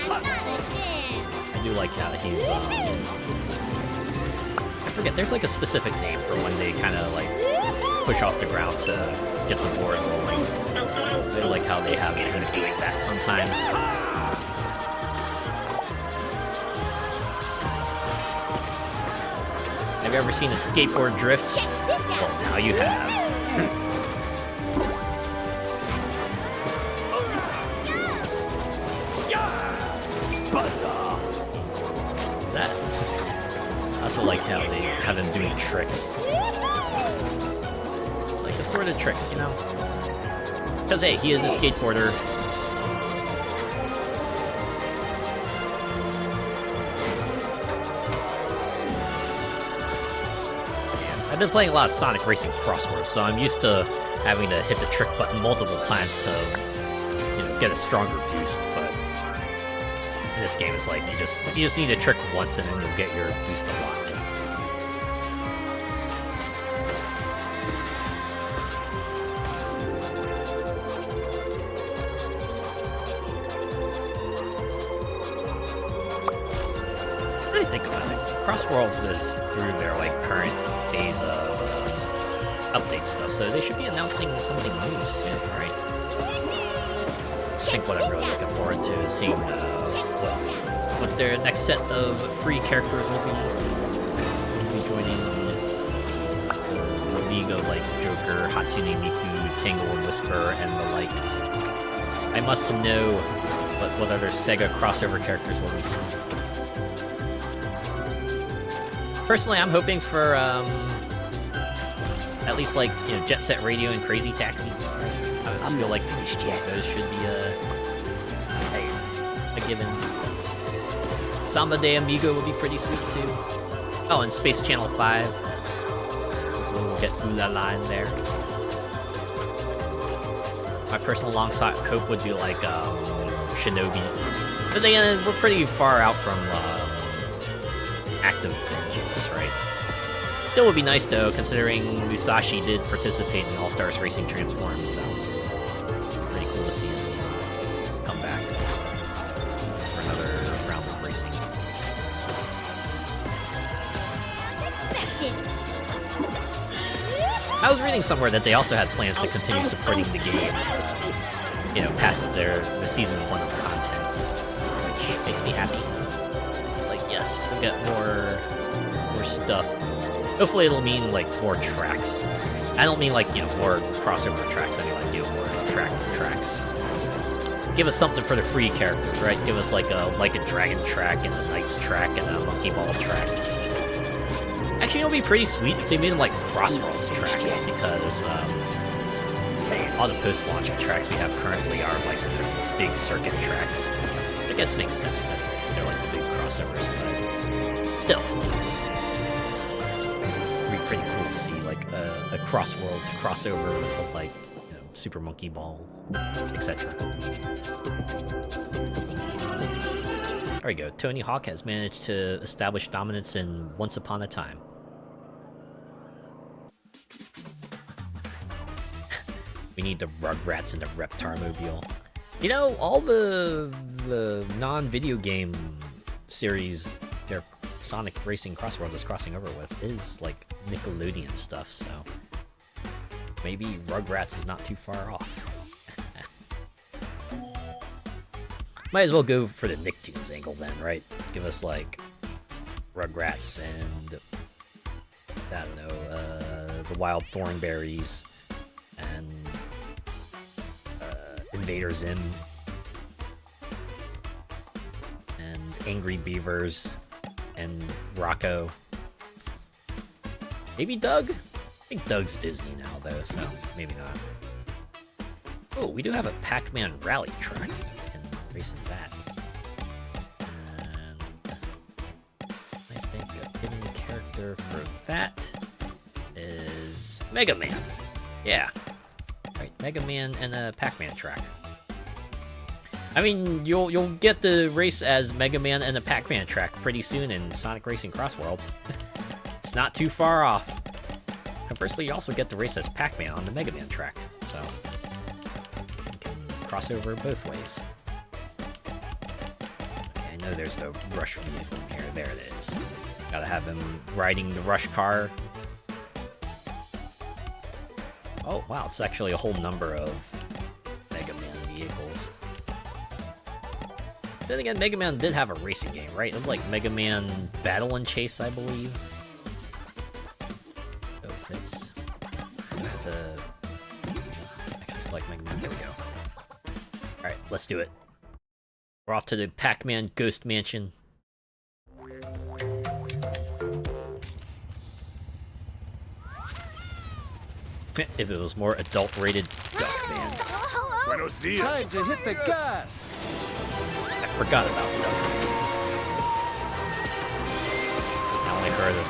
S4: Not a chance!
S1: I do like how he's I forget, there's like a specific name for when they kind of like push off the ground to get the board rolling. I like how they have things like that sometimes. Have you ever seen a skateboard drift?
S4: Check this
S1: Well,
S4: out!
S1: now you have.
S2: Buzz off.
S1: That. I also like how they have him doing tricks. It's like assorted tricks, you know? Because, hey, he is a skateboarder. I've been playing a lot of Sonic Racing Crosswords, so I'm used to having to hit the trick button multiple times to, you know, get a stronger boost, but in this game it's like you just need a trick once and then you'll get your boost unlocked. What do you think about it? Crossworlds is through their like current phase of update stuff, so they should be announcing something new soon, right? I think what I'm really looking forward to is seeing what their next set of free characters will be. Will be joining the league of like Joker, Hatsune Miku, Tangle and Whisper, and the like. I must know what other Sega crossover characters will we see. Personally, I'm hoping for at least like, you know, Jet Set Radio and Crazy Taxi. I just feel like those should be a given. Samba de Amigo would be pretty sweet too. Oh, and Space Channel 5. We'll get Ooh La La in there. My personal long shot hope would be like Shinobi. But then we're pretty far out from active vengeance, right? Still would be nice though, considering Musashi did participate in All-Stars Racing Transform, so pretty cool to see him come back for another round of racing.
S4: As expected!
S1: I was reading somewhere that they also had plans to continue supporting the game, you know, past the season 1 of content, which makes me happy. It's like, yes, we'll get more stuff. Hopefully it'll mean like more tracks. I don't mean like, you know, more crossover tracks. I mean like, you know, more attractive tracks. Give us something for the free characters, right? Give us like a dragon track and a knight's track and a monkey ball track. Actually, it'll be pretty sweet if they made them like Crossworlds tracks, because all the post-launch tracks we have currently are like the big circuit tracks. I guess it makes sense that it's still like the big crossovers, but still. It'd be pretty cool to see like a Crossworlds crossover with like, you know, Super Monkey Ball, etc. There we go. Tony Hawk has managed to establish dominance in Once Upon a Time. We need the Rugrats and the Reptar-mobile. You know, all the non-video game series their Sonic Racing Crossworlds is crossing over with is like Nickelodeon stuff, so maybe Rugrats is not too far off. Might as well go for the Nicktoons angle then, right? Give us like Rugrats and I don't know, the Wild Thornberries and Invader Zim and Angry Beavers and Rocco. Maybe Doug? I think Doug's Disney now though, so maybe not. Oh, we do have a Pac-Man rally track. Racing that. And I think a fitting character for that is Mega Man. Yeah. Right, Mega Man and a Pac-Man track. I mean, you'll get the race as Mega Man and a Pac-Man track pretty soon in Sonic Racing Crossworlds. It's not too far off. Conversely, you also get the race as Pac-Man on the Mega Man track, so you can cross over both ways. I know there's the Rush vehicle here. There it is. Gotta have him riding the Rush car. Oh, wow, it's actually a whole number of Mega Man vehicles. Then again, Mega Man did have a racing game, right? It was like Mega Man Battle and Chase, I believe. Oh, it's... I have to actually select Mega Man. There we go. Alright, let's do it. We're off to the Pac-Man Ghost Mansion. If it was more adult-rated, Duckman.
S2: Buenos dias.
S3: Time to hit the gas.
S1: I forgot about Duckman. I only heard of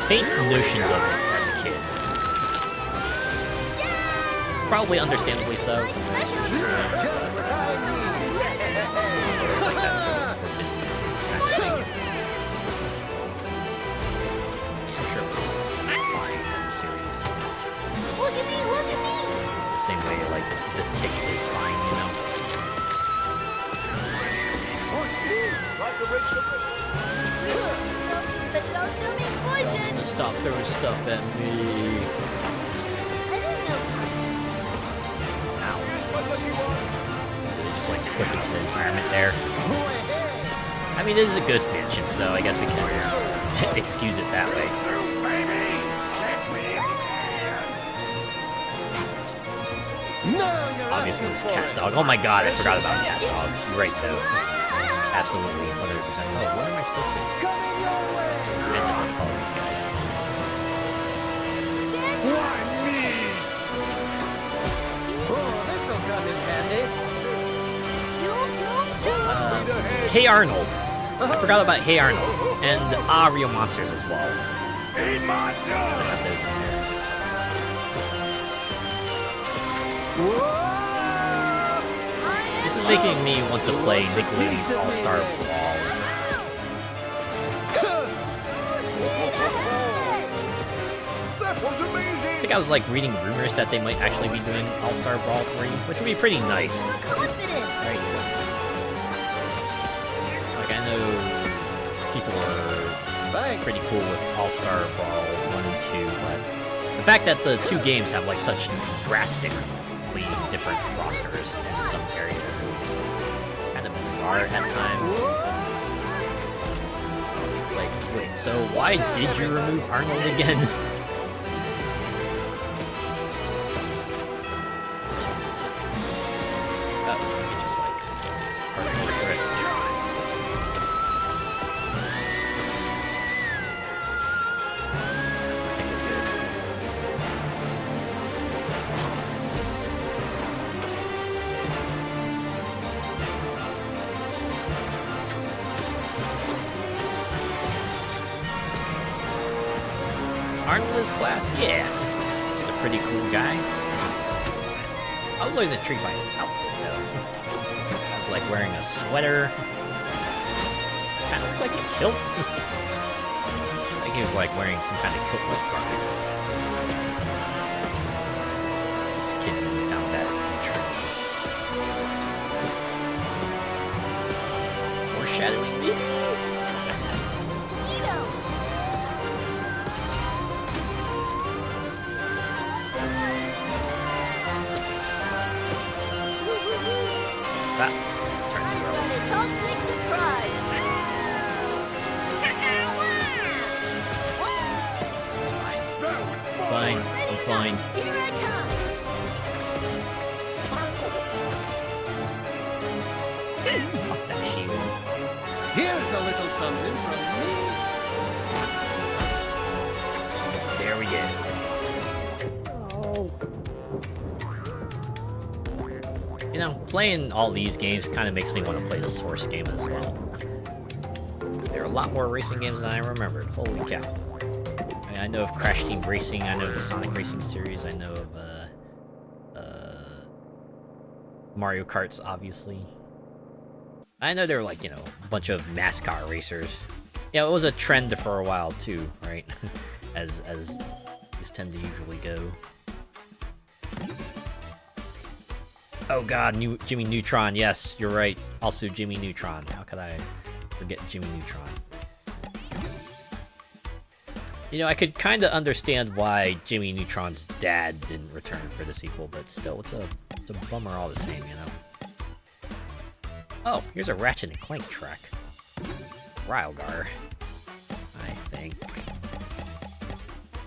S1: faint notions of it as a kid. Probably understandably so.
S3: Just what I need.
S1: It's like that sort of forbidden kind of thing. I'm sure it was fine as a series.
S4: Look at me, look at me!
S1: The same way, like, The Tick is fine, you know?
S4: But it also makes poison!
S1: Stop throwing stuff at me.
S4: I didn't know.
S1: Ow. Really just, like, clip into the environment there. I mean, it is a ghost mansion, so I guess we can excuse it that way. Obvious one is Cat Dog. Oh my god, I forgot about Cat Dog. You're right, though. Absolutely, 100%. Oh, what am I supposed to do? I just like follow these guys.
S2: Why me?
S3: Oh, this'll come in handy.
S1: Hey Arnold. I forgot about Hey Arnold. And Real Monsters as well.
S2: Eat my
S1: I
S2: dust.
S1: got those in there. This is making me want to play Nickelodeon All-Star Brawl.
S2: That was amazing.
S1: I think I was like reading rumors that they might actually be doing All-Star Brawl 3, which would be pretty nice.
S4: Confident!
S1: Right? Like, I know people are pretty cool with All-Star Brawl 1 and 2, but the fact that the two games have like such drastically different rosters in some areas is kind of bizarre at times. It's like, wait, so why did you remove Arnold again? Oh, we can just like hardcore drift. I think we're good. Arnold is class? Yeah. He's a pretty cool guy. I was always intrigued by his outfit, though. I was like wearing a sweater. Kind of looked like a kilt. Like he was like wearing some kind of kilt-like garment. Just kidding, we found that in tree. Foreshadowing me. That turned too early.
S4: Toxic surprise.
S1: It's fine.
S2: That was
S1: Fine. I'm fine.
S4: Here I come.
S1: Fuck that shield.
S3: Here's a little something from me.
S1: There we go. You know, playing all these games kind of makes me want to play the Source game as well. There are a lot more racing games than I remembered. Holy cow. I mean, I know of Crash Team Racing, I know of the Sonic Racing series, I know of Mario Karts, obviously. I know there were, like, you know, a bunch of mascot racers. Yeah, it was a trend for a while too, right? as these tend to usually go. Oh god, Jimmy Neutron, yes, you're right. Also Jimmy Neutron. How could I forget Jimmy Neutron? You know, I could kind of understand why Jimmy Neutron's dad didn't return for the sequel, but still, it's a bummer all the same, you know? Oh, here's a Ratchet and Clank track. Rylgar. I think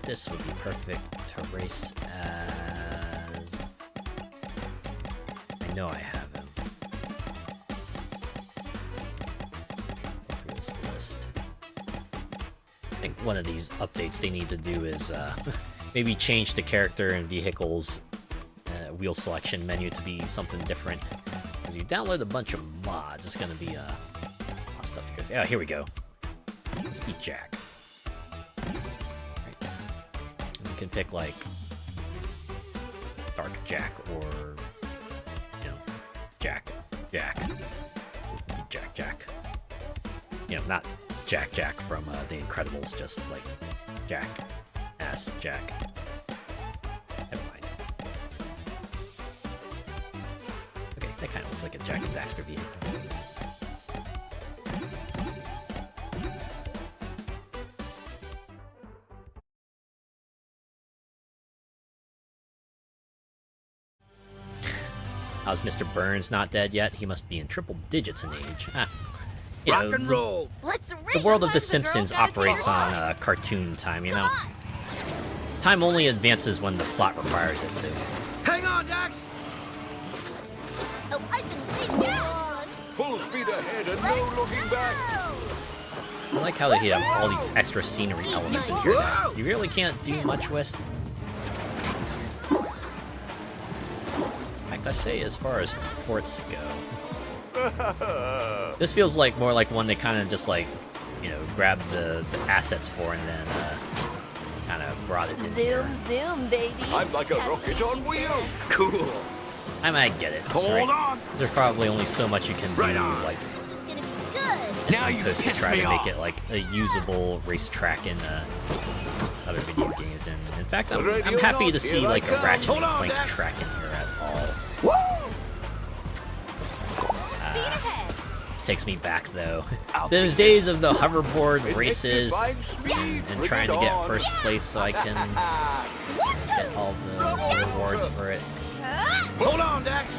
S1: this would be perfect to race as... I know I have him. Go through this list. I think one of these updates they need to do is maybe change the character and vehicles wheel selection menu to be something different. Because you download a bunch of mods, it's gonna be a lot of stuff to go through. Oh, here we go. Let's be Jack. Right. And you can pick like Dark Jack or Jack. You know, not Jack from The Incredibles, just like Jack. Never mind. Okay, that kind of looks like a Jack and Daxter vehicle. How's Mr. Burns not dead yet? He must be in triple digits in age. You know,
S3: Rock and roll.
S1: the world of The Simpsons operates on cartoon time, you know? Time only advances when the plot requires it to.
S3: Hang on, Dax.
S4: Oh, I can see down.
S2: full speed ahead and no looking back.
S1: I like how they have all these extra scenery elements in here that you really can't do much with. In fact, I say as far as ports go. This feels like more like one they kind of just like, you know, grabbed the assets for and then kind of brought it in here.
S4: Zoom, baby.
S2: I'm like a rocket on wheels. Cool.
S1: I might get it.
S3: Hold on.
S1: There's probably only so much you can do, like,
S4: This is gonna be good.
S3: Now you
S1: to
S3: pissed
S1: try
S3: me
S1: to
S3: off.
S1: make it like a usable racetrack in other video games. And in fact, I'm happy to see like a Ratchet and Clank track in here at all.
S4: Speed ahead.
S1: This takes me back though. Those days of the hoverboard races and trying to get first place so I can get all the rewards for it.
S3: Hold on, Dax.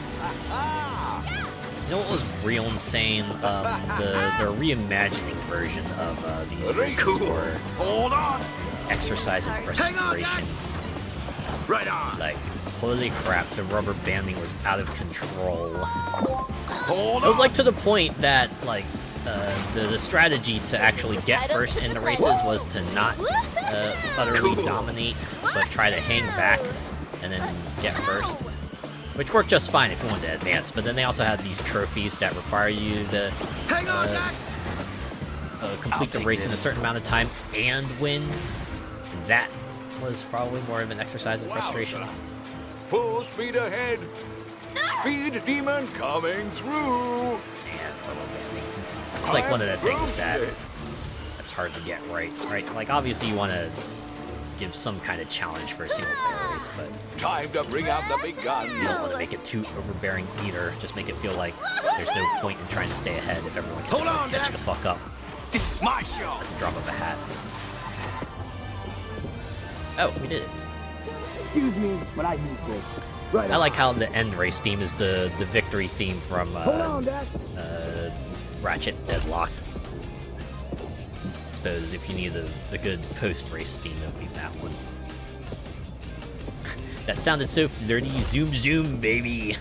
S1: You know what was real insane? The reimagining version of these races were
S3: Hold on.
S1: exercise and
S3: Hang on,
S1: frustration.
S3: Dax. Right on.
S1: Like, holy crap, the rubber banding was out of control.
S3: Hold
S1: It was
S3: on.
S1: like to the point that, like, the strategy to actually get first in the races was to not utterly dominate, but try to hang back and then get first. Which worked just fine if you wanted to advance, but then they also had these trophies that require you to
S3: Hang on, Dax.
S1: complete the race in a certain amount of time and win. And that was probably more of an exercise in frustration.
S2: Full speed ahead. Speed demon coming through.
S1: It's like one of the things that's hard to get right? Like, obviously you want to give some kind of challenge for a single-player race, but
S2: Time to bring out the big gun.
S1: you don't want to make it too overbearing either. Just make it feel like there's no point in trying to stay ahead if everyone can just like, catch the fuck up
S3: This is my show.
S1: at the drop of a hat. Oh, we did it.
S7: Excuse me, but I need this. Right
S1: I like how the end race theme is the victory theme from
S7: Hold on, Dad.
S1: Ratchet Deadlocked. Suppose if you need a good post-race theme, it would be that one. That sounded so flirty. Zoom zoom, baby.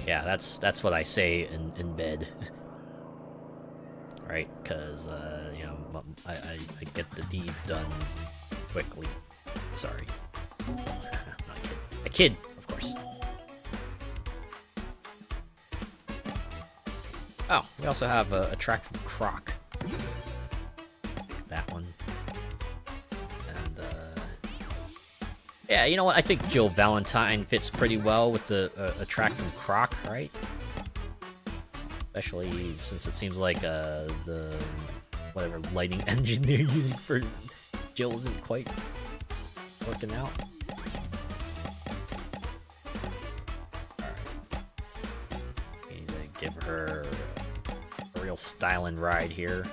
S1: Yeah, that's what I say in bed. Right, because you know, I get the deed done quickly. Sorry. Not a kid. A kid, of course. Oh, we also have a track from Croc. That one. And, yeah, you know what? I think Jill Valentine fits pretty well with a track from Croc, right? Especially since it seems like the whatever lighting engine they're using for Jill isn't quite working out. Alright. We need to give her a real styling ride here.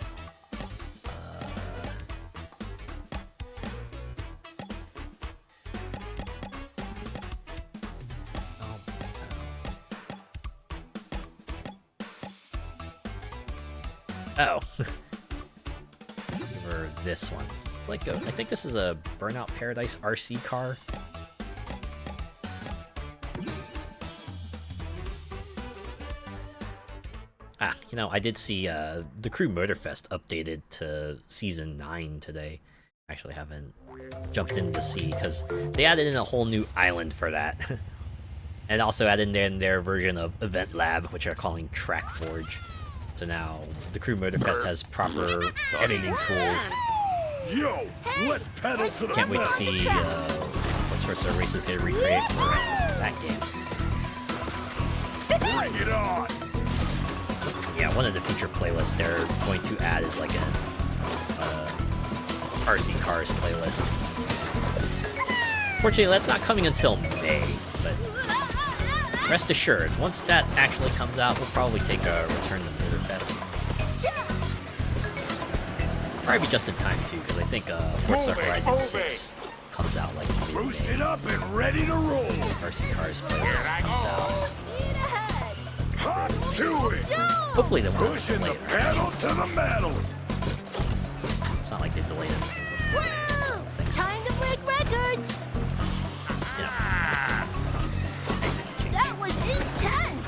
S1: Oh. Give her this one. It's like I think this is a Burnout Paradise RC car. Ah, you know, I did see the Crew Motorfest updated to Season 9 today. Actually haven't jumped in to see, because they added in a whole new island for that. And also added in their version of Event Lab, which they're calling Track Forge. So now the Crew Motorfest has proper editing tools.
S2: Yo, let's pedal to the
S1: Can't wait to see what sorts of races they recreate for that game.
S2: Bring it on.
S1: Yeah, one of the feature playlists they're going to add is like an RC Cars playlist. Fortunately, that's not coming until May, but rest assured, once that actually comes out, we'll probably take a return to Motorfest. Probably just in time too, because I think Forza Horizon 6 comes out like
S2: Boosted up and ready to roll.
S1: RC Cars playlist comes out.
S2: Hot to it.
S1: Hopefully they won't
S2: Pushing
S1: delay
S2: the
S1: it.
S2: pedal to the metal.
S1: It's not like they delayed anything before. Some things,
S4: Time to break records!
S1: you know.
S4: That was intense!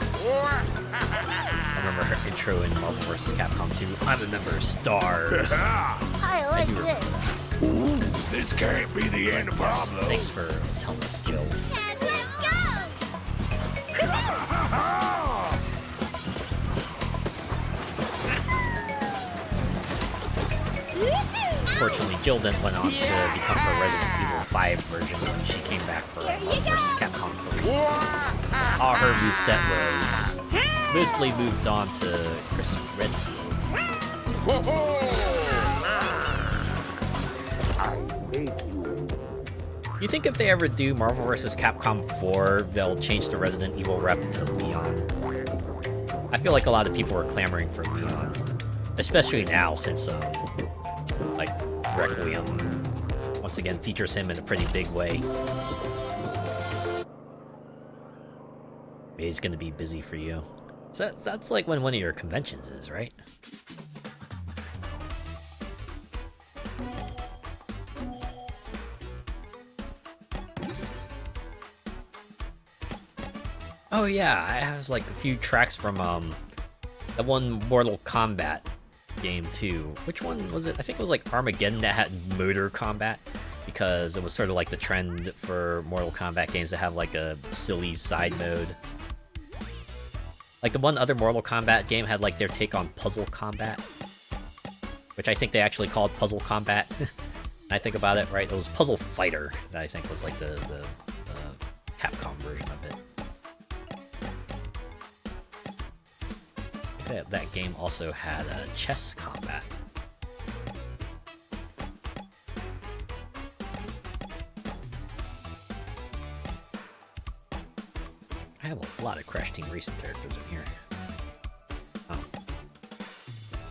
S1: I remember her intro in Marvel vs. Capcom 2. I remember stars.
S4: I like
S1: do remember
S4: this.
S2: This can't be the end of
S1: Yes,
S2: Pablo.
S1: thanks for telling us, Jill. Unfortunately, Jill then went on to become her Resident Evil 5 version when she came back for Marvel vs. Capcom 3. All her moveset was mostly moved on to Chris Redfield. You think if they ever do Marvel vs. Capcom 4, they'll change the Resident Evil rep to Leon? I feel like a lot of people are clamoring for Leon, especially now since like Requiem once again features him in a pretty big way. He's gonna be busy for you. So that's like when one of your conventions is, right? Oh yeah, I have like a few tracks from that one Mortal Kombat game too. Which one was it? I think it was like Armageddon that had motor combat, because it was sort of like the trend for Mortal Kombat games to have like a silly side mode. Like the one other Mortal Kombat game had like their take on puzzle combat, which I think they actually called Puzzle Combat. I think about it, right? It was Puzzle Fighter that I think was like the Capcom version of it. That game also had chess combat. I have a lot of Crash Team Racing characters in here. Oh.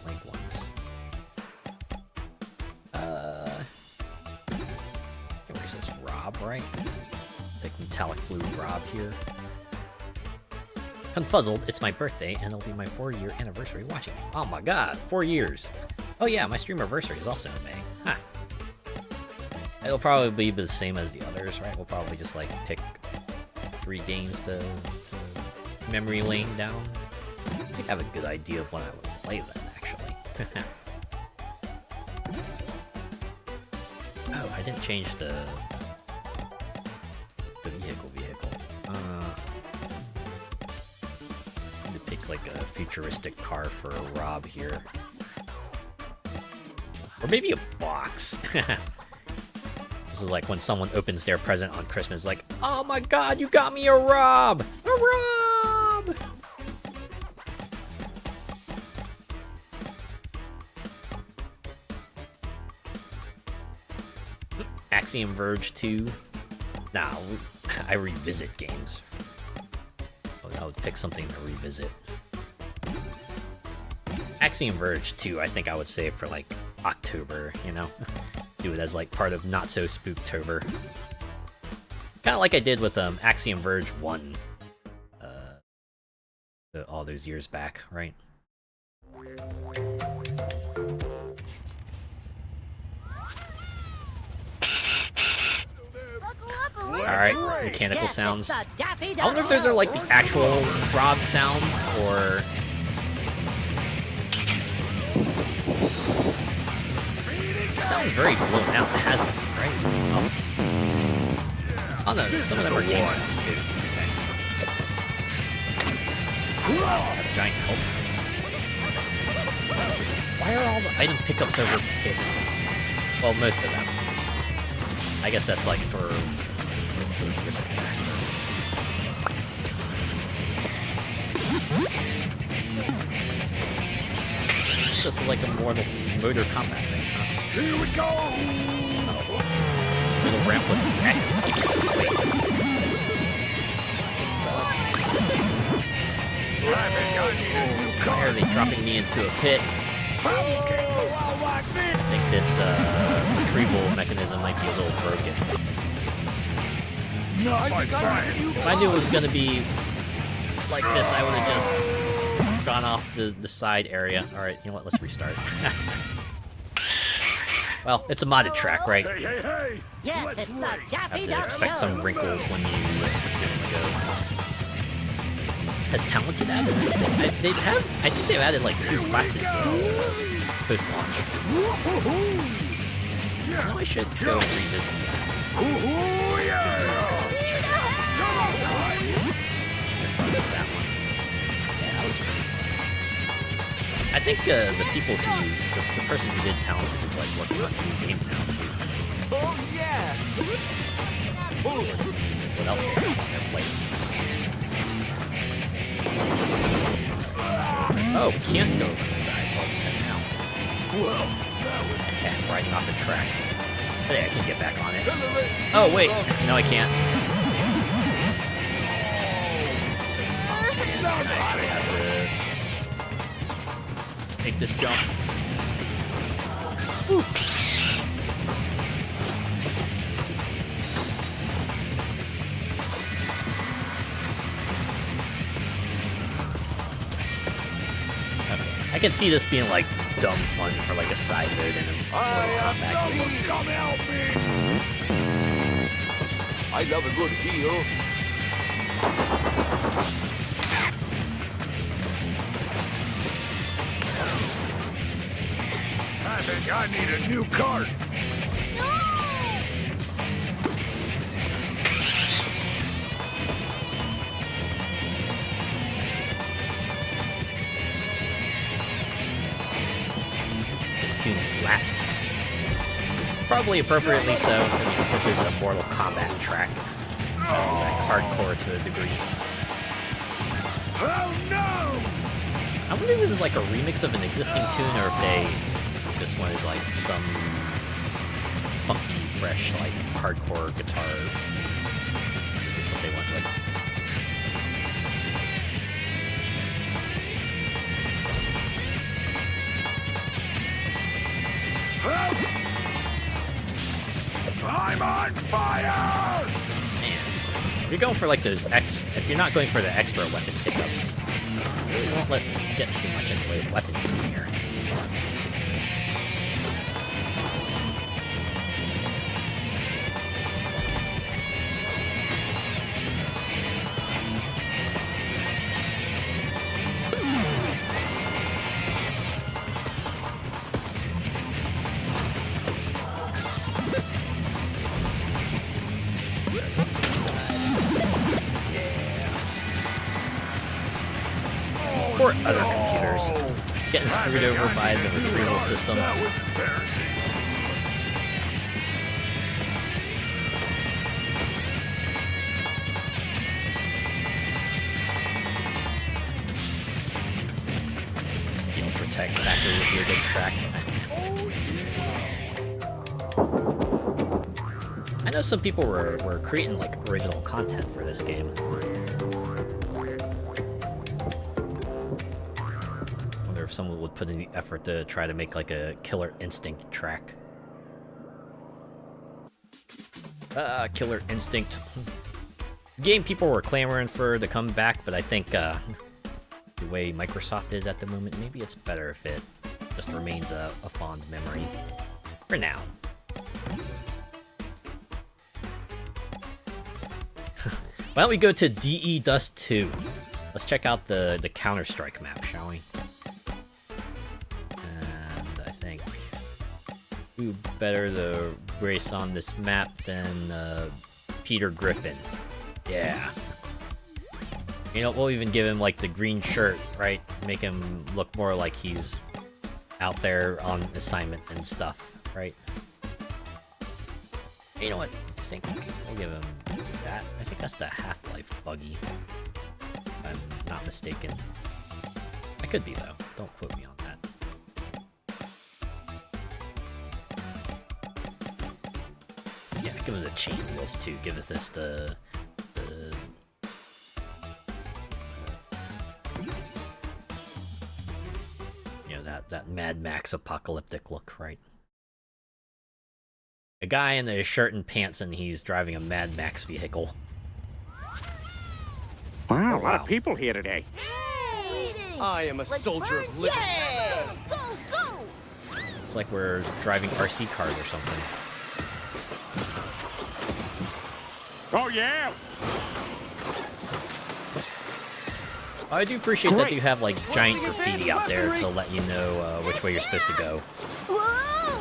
S1: Link ones. Where's this? Rob, right? Like metallic blue Rob here. Confuzzled, it's my birthday, and it'll be my 4-year anniversary watching. Oh my god, 4 years. Oh yeah, my stream anniversary is also in May. Huh. It'll probably be the same as the others, right? We'll probably just like pick 3 games to memory lane down. I think I have a good idea of when I would play them, actually. Oh, I didn't change the vehicle. I'm gonna pick like a futuristic car for Rob here. Or maybe a box. This is like when someone opens their present on Christmas, like, oh my god, you got me a Rob! A Rob! Axiom Verge 2. Nah, I revisit games. I would pick something to revisit. Axiom Verge 2, I think I would save for like October, you know? Do it as like part of Not So Spooktober. Kind of like I did with Axiom Verge 1 all those years back, right? Alright, mechanical sounds. I wonder if those are like the actual Rob sounds, or... It sounds very blown out, it has to be, right? Oh no, some of them are game sounds too. Okay. Giant health kits. Why are all the item pickups over kits? Well, most of them. I guess that's like for risk factor. It's just like a Mortal Motor Combat thing, huh?
S2: Here we go!
S1: Oh. Little ramp was X. Wait. Why are they dropping me into a pit? I think this retrieval mechanism might be a little broken. If I knew it was gonna be like this, I would have just gone off the side area. Alright, you know what, let's restart. Well, it's a modded track, right?
S2: Hey!
S5: Yeah, it's not
S1: Have to expect some wrinkles when you give it a go. Has Talented added anything? I think they've added like 2 classes post-launch. No, I should go and revisit that. That one. Yeah, that was pretty fun. I think the people who, the person who did Talented is like working on a new game now too.
S3: Oh yeah!
S1: Let's see what else they have on their plate. Oh, we can't go over the side. Oh, we can now. Yeah, riding off the track. Hey, I can get back on it. Oh, wait. No, I can't. I actually have to make this jump. Whew. I can see this being like dumb fun for like a side mode in a Mortal Kombat game.
S2: Come help me!
S3: I love a good heal.
S2: I think I need a new cart.
S1: This tune slaps. Probably appropriately so, because this is a Mortal Kombat track. Like hardcore to a degree.
S2: Oh no!
S1: I wonder if this is like a remix of an existing tune, or if they just wanted like some funky, fresh, like hardcore guitar. This is what they went with. If you're going for like those if you're not going for the extra weapon pickups, really won't get too much in the way of weapons in here. Poor other computers getting screwed over by the retrieval system.
S2: That was embarrassing.
S1: The Ultra Tech factory would be a good track. I know some people were creating like original content for this game. If someone would put in the effort to try to make like a Killer Instinct track. Killer Instinct. Game people were clamoring for to come back, but I think the way Microsoft is at the moment, maybe it's better if it just remains a fond memory for now. Why don't we go to DE Dust 2? Let's check out the Counter-Strike map, shall we? Who better to race on this map than Peter Griffin? Yeah. You know, we'll even give him like the green shirt, right? Make him look more like he's out there on assignment and stuff, right? You know what? I think we'll give him that. I think that's the Half-Life buggy, if I'm not mistaken. I could be though. Don't quote me on that. Yeah, give it the chain wheels too. Give it this you know, that Mad Max apocalyptic look, right? A guy in a shirt and pants, and he's driving a Mad Max vehicle.
S8: Wow, a lot of people here today.
S3: I am a soldier of liberty.
S4: Yeah! Go, go!
S1: It's like we're driving RC cars or something.
S8: Oh, yeah!
S1: I do appreciate that you have like giant graffiti out there to let you know which way you're supposed to go.
S4: Whoa!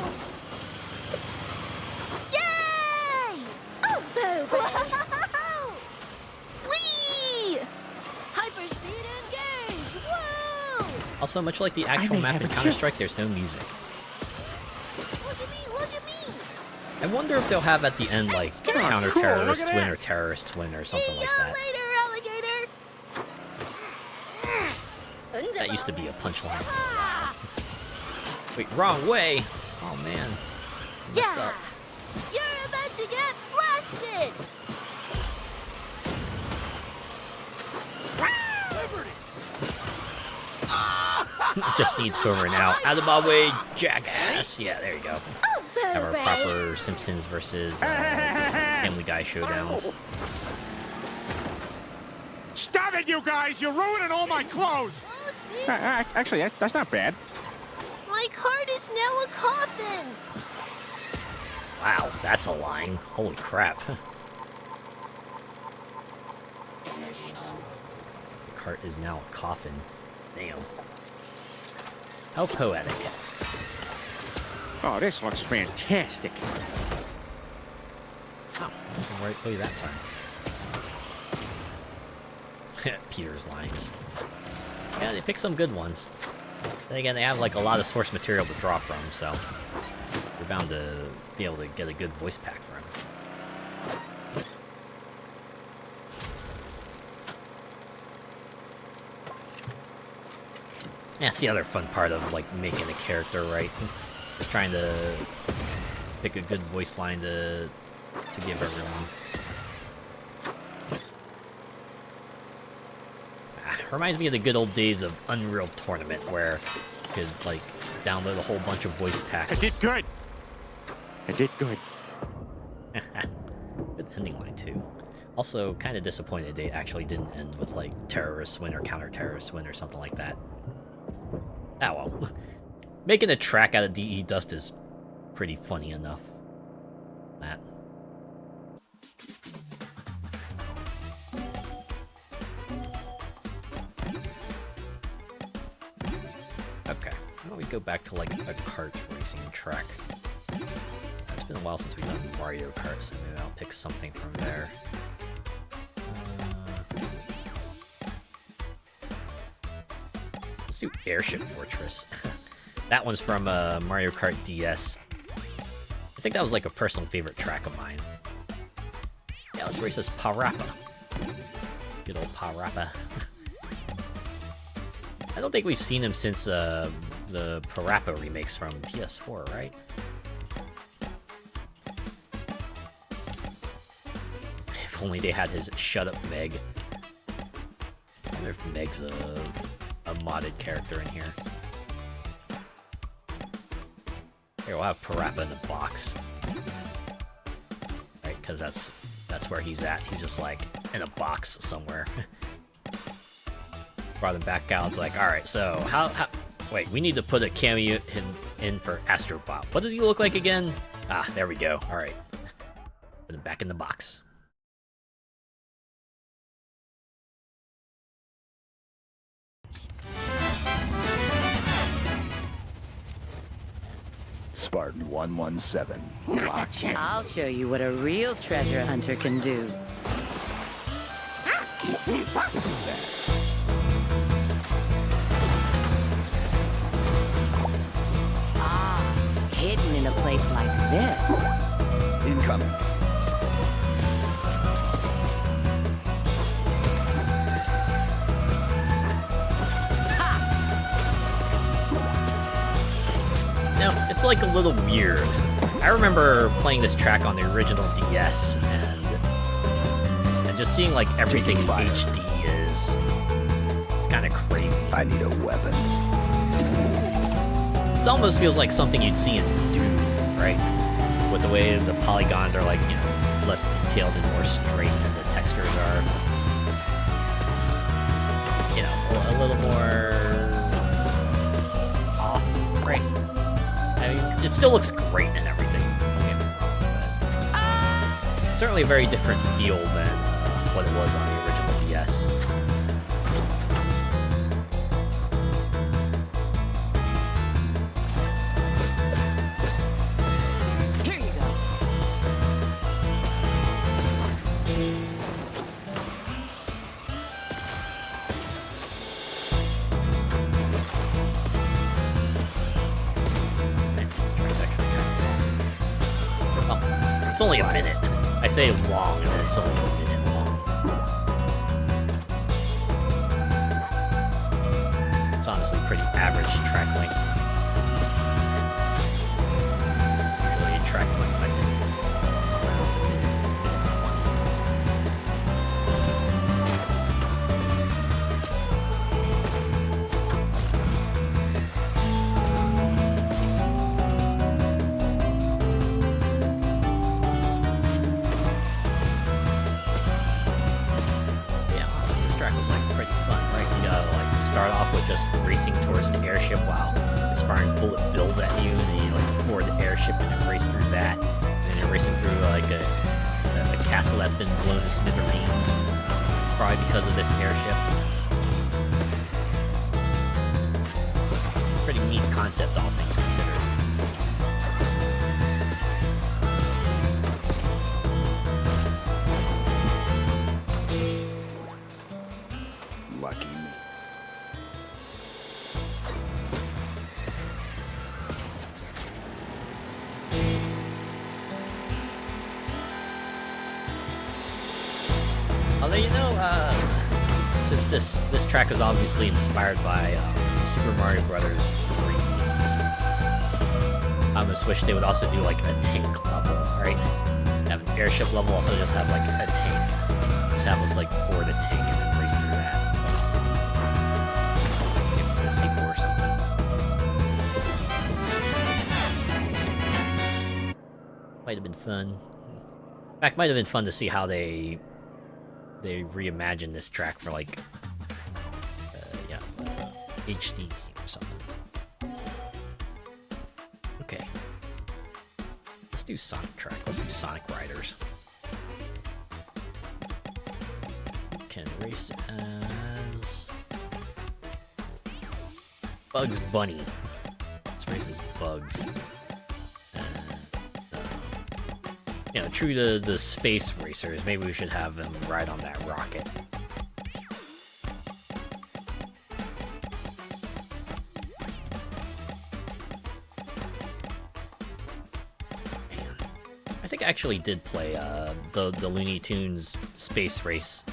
S4: Yay! Oh, boo! Whee! Hyperspeed engage! Whoa!
S1: Also, much like the actual map in Counter-Strike, there's no music.
S4: Look at me! Look at me!
S1: I wonder if they'll have at the end like counter-terrorist twin or terrorist twin or something like that.
S4: See you later, alligator!
S1: That used to be a punchline. Wait, wrong way! Oh man. Messed up.
S4: You're about to get blasted!
S1: Just needs over and out. Out of my way, jackass! Yeah, there you go.
S4: Oh,
S1: Have our proper Simpsons versus Family Guy showdowns.
S8: Stop it, you guys! You're ruining all my clothes!
S4: Oh, Steve,
S8: Actually, that's not bad.
S4: my cart is now a coffin!
S1: Wow, that's a line. Holy crap. The cart is now a coffin. Damn. How poetic.
S8: Oh, this looks fantastic.
S1: Oh, the right way that time. Peter's lines. Yeah, they picked some good ones. Then again, they have like a lot of source material to draw from, so we're bound to be able to get a good voice pack for him. Yeah, that's the other fun part of like making a character, right? Just trying to pick a good voice line to give everyone. Reminds me of the good old days of Unreal Tournament, where you could like download a whole bunch of voice packs.
S8: I did good. I did good.
S1: Good ending line too. Also, kind of disappointed they actually didn't end with like terrorist win or counter-terrorist win or something like that. Ah well. Making a track out of DE dust is pretty funny enough. That. Okay, why don't we go back to like a kart racing track? It's been a while since we've done Mario Kart, so maybe I'll pick something from there. Let's do Airship Fortress. That one's from Mario Kart DS. I think that was like a personal favorite track of mine. Yeah, let's race this Parappa. Good old Parappa. I don't think we've seen him since the Parappa remakes from PS4, right? If only they had his Shut Up Meg. I wonder if Meg's a modded character in here. Here, we'll have Parappa in the box. Right, because that's where he's at. He's just like in a box somewhere. Brought him back out. It's like, alright, so how wait, we need to put a cameo in for Astrobot. What does he look like again? Ah, there we go. Alright. Put him back in the box.
S2: Spartan 117. Locked in.
S5: I'll show you what a real treasure hunter can do. Hidden in a place like this.
S2: Incoming.
S1: Now, it's like a little weird. I remember playing this track on the original DS and just seeing like everything in HD is kind of crazy.
S2: I need a weapon.
S1: It almost feels like something you'd see in Doom, right? With the way the polygons are like, you know, less detailed and more straight, and the textures are, you know, a little more off, right? I mean, it still looks great and everything, don't get me wrong, but certainly a very different feel than what it was on the original DS. It's only a minute. I say long, and then it's only a minute long. It's honestly pretty average track length. Usually a track length, I think, is around a minute 20. Start off with just racing towards the airship while it's firing bullet bills at you, and then you like board the airship and then race through that, and then you're racing through like a castle that's been blown to smithereens, probably because of this airship. Pretty neat concept, all things considered.
S2: Lucky me.
S1: Although, you know, since this track was obviously inspired by Super Mario Brothers 3, I almost wish they would also do like a tank level, right? Have an airship level, also just have like a tank. Just have us like board a tank and then race through that. See if we get a sequel or something. Might have been fun. In fact, might have been fun to see how they they reimagined this track for like, HD game or something. Okay. Let's do Sonic track. Let's do Sonic Riders. Can race as Bugs Bunny. Let's race as Bugs. You know, true to the space racers, maybe we should have him ride on that rocket. Man, I think I actually did play the Looney Tunes space race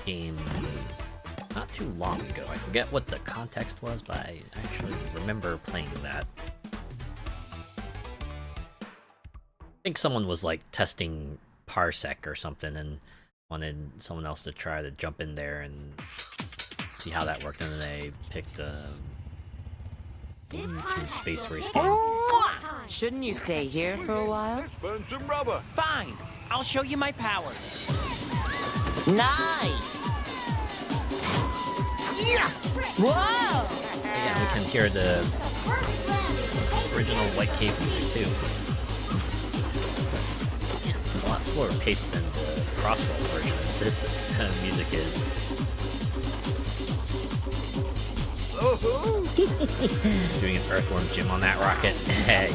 S1: game not too long ago. I forget what the context was, but I actually remember playing that. I think someone was like testing Parsec or something and wanted someone else to try to jump in there and see how that worked, and then they picked space race game.
S5: Shouldn't you stay here for a while?
S2: Let's burn some rubber.
S3: Fine. I'll show you my power.
S9: Nice! Yeah!
S5: Whoa!
S1: Yeah, we can hear the original White Cave music too. It's a lot slower paced than the Crosswell version of this music is. Doing an earthworm gym on that rocket. Yeah.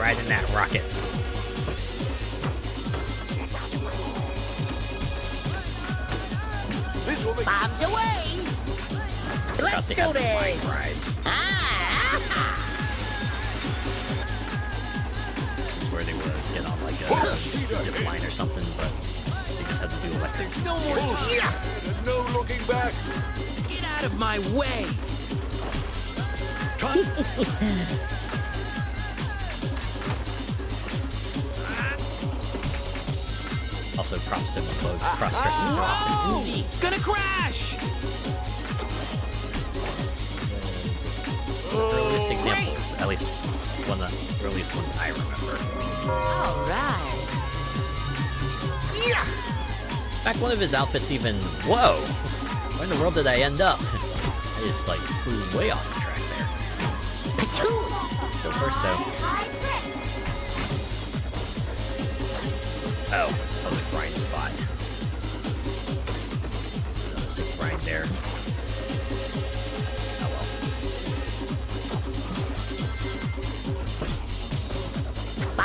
S1: Riding that rocket.
S9: Bombs away! Let's
S1: They
S9: do
S1: have the flying
S9: this!
S1: rides. This is where they would get on like a zip line or something, but they just had to do electric boosts here.
S2: There's no looking back.
S3: Get out of my way!
S1: Also, props to McCloud's cross-dressing so often. Indeed.
S3: Gonna crash!
S1: Earliest examples, at least one of the earliest ones I remember.
S5: All right.
S9: Yeah!
S1: In fact, one of his outfits even, whoa! Where in the world did I end up? I just like flew way off the track there. Go first though. Oh, that was a grind spot. Another sick grind there. Oh well.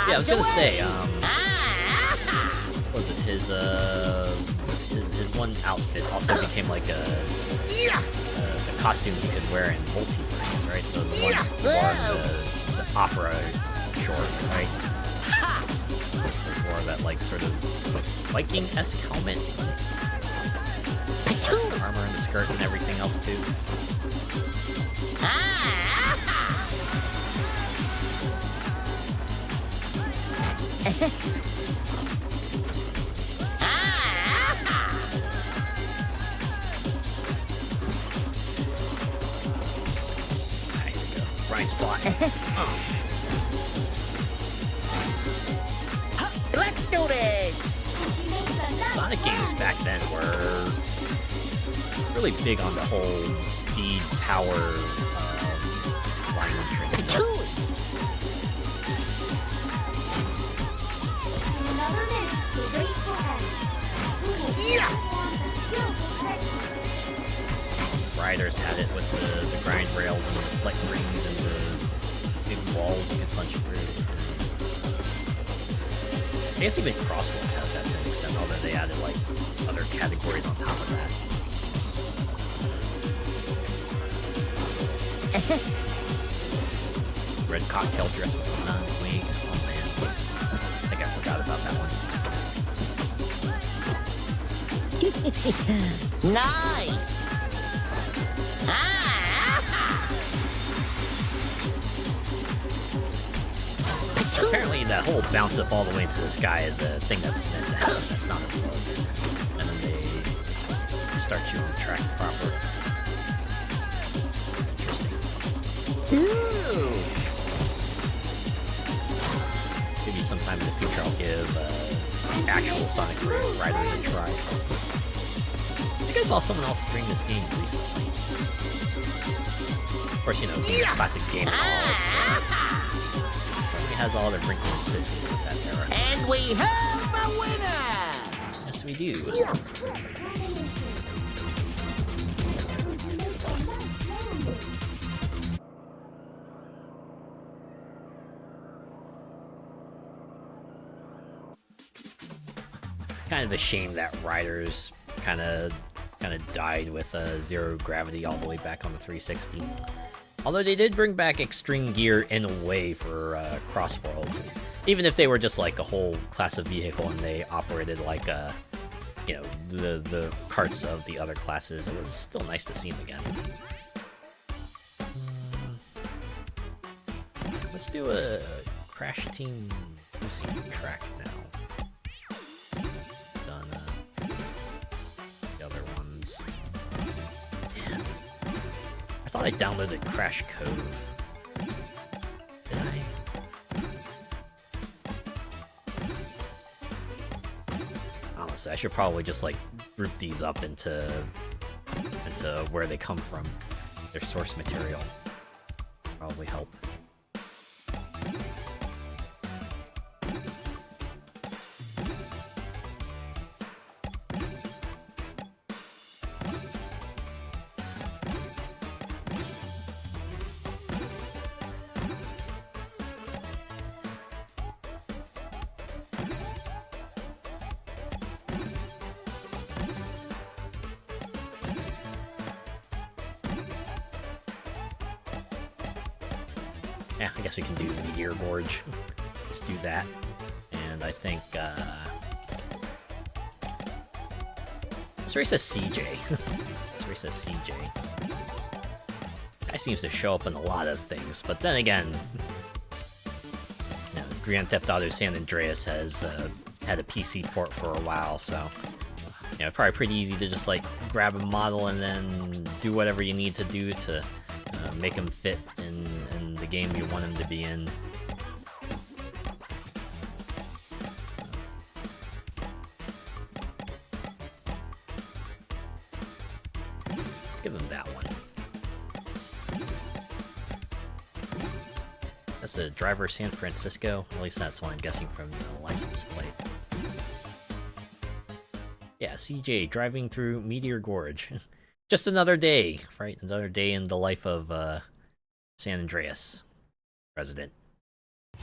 S1: Yeah, I was gonna say, what was it his one outfit also became like a costume you could wear in multiverses, right? The one you wore in the opera short, right? Or that like sort of Viking-esque helmet, armor and the skirt and everything else too. There you go, grind spot.
S9: Let's do this!
S1: Sonic games back then were really big on the whole speed, power, line training. Riders had it with the grind rails and the flight rings and the big walls you could punch through. I guess even Crossworlds has that to an extent, although they added like other categories on top of that. Red cocktail dress with a nun wig. Oh man. I think I forgot about that one.
S9: Nice!
S1: Apparently that whole bounce up all the way into the sky is a thing that's meant to happen. That's not a bug. And then they start you on the track proper. It's interesting.
S9: Ooh!
S1: Maybe sometime in the future I'll give actual Sonic Riders a try. I think I saw someone else stream this game recently. Of course, you know, it's a classic game and all, so it has all the wrinkles associated with that era.
S9: And we have a winner!
S1: Yes, we do. Kind of a shame that Riders kind of died with Zero Gravity all the way back on the 360. Although they did bring back Extreme Gear in a way for Cross Worlds, even if they were just like a whole class of vehicle and they operated like you know, the carts of the other classes. It was still nice to see them again. Let's do a Crash Team racing track now. Done the other ones. Man, I thought I downloaded Crash Code. Did I? Honestly, I should probably just like group these up into where they come from, their source material. Probably help. Yeah, I guess we can do Meteor Gorge. Let's do that. And I think, let's race a CJ. Let's race a CJ. Guy seems to show up in a lot of things, but then again, you know, Grand Theft Auto San Andreas has had a PC port for a while, so you know, probably pretty easy to just like grab a model and then do whatever you need to do to make them fit in the game you want them to be in. Let's give them that one. That's a driver San Francisco. At least that's what I'm guessing from the license plate. Yeah, CJ driving through Meteor Gorge. Just another day, right? Another day in the life of San Andreas resident. I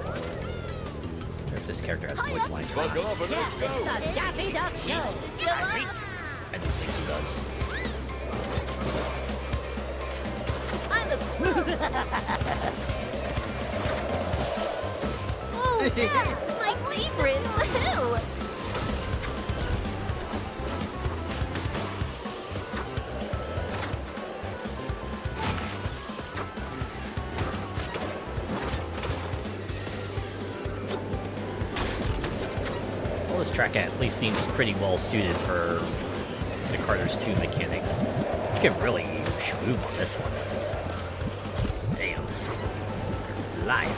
S1: wonder if this character has voice lines.
S2: Buckle up and let's go.
S9: Daffy Duck Show!
S1: I don't think he does.
S4: Oh, yeah, my favorite. Woohoo!
S1: Well, this track at least seems pretty well suited for the Karters 2 mechanics. You can really schmoove on this one. Damn. Live.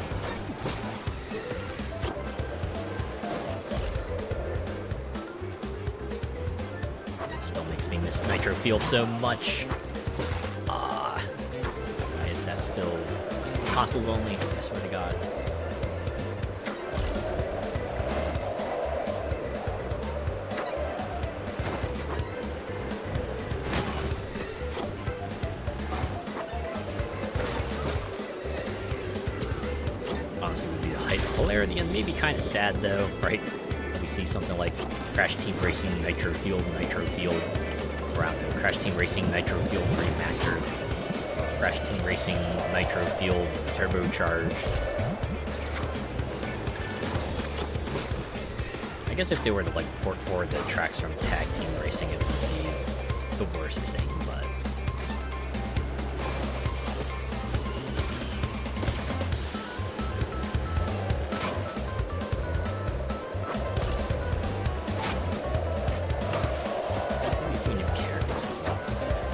S1: Still makes me miss Nitro Field so much. Why is that still consoles only? I swear to God. Honestly, would be the height of hilarity and maybe kind of sad though, right? We see something like Crash Team Racing Nitro Field, around Crash Team Racing Nitro Field Remastered, Crash Team Racing Nitro Field Turbocharged. I guess if they were to like port forward the tracks from Tag Team Racing, it would be the worst thing, but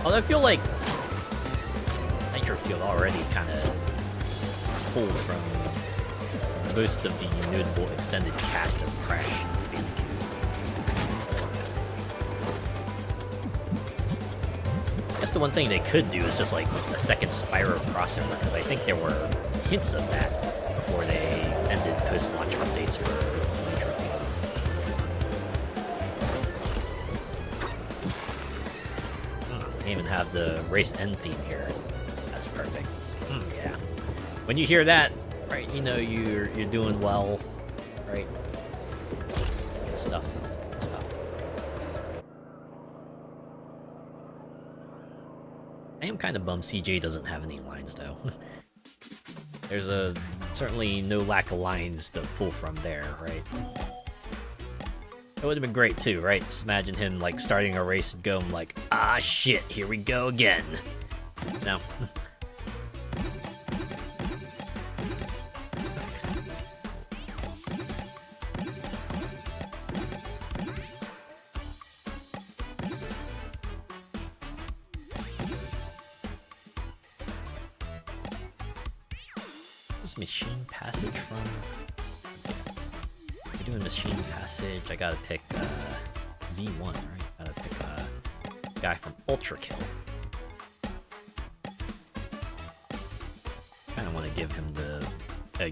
S1: although I feel like Nitro Field already kind of pulled from most of the notable extended cast of Crash Bandicoot. I guess the one thing they could do is just like a second Spyro crossover, because I think there were hints of that before they ended post-launch updates for Nitro Fuel. They even have the race end theme here. That's perfect. Yeah. When you hear that, right, you know you're doing well, right? Good stuff. Good stuff. I am kind of bummed CJ doesn't have any lines though. There's certainly no lack of lines to pull from there, right? It would have been great too, right? Just imagine him like starting a race and going like, ah shit, here we go again. No. Machine passage from... We're doing machine passage. I gotta pick V1, right? Gotta pick a guy from Ultra Kill. Kinda wanna give him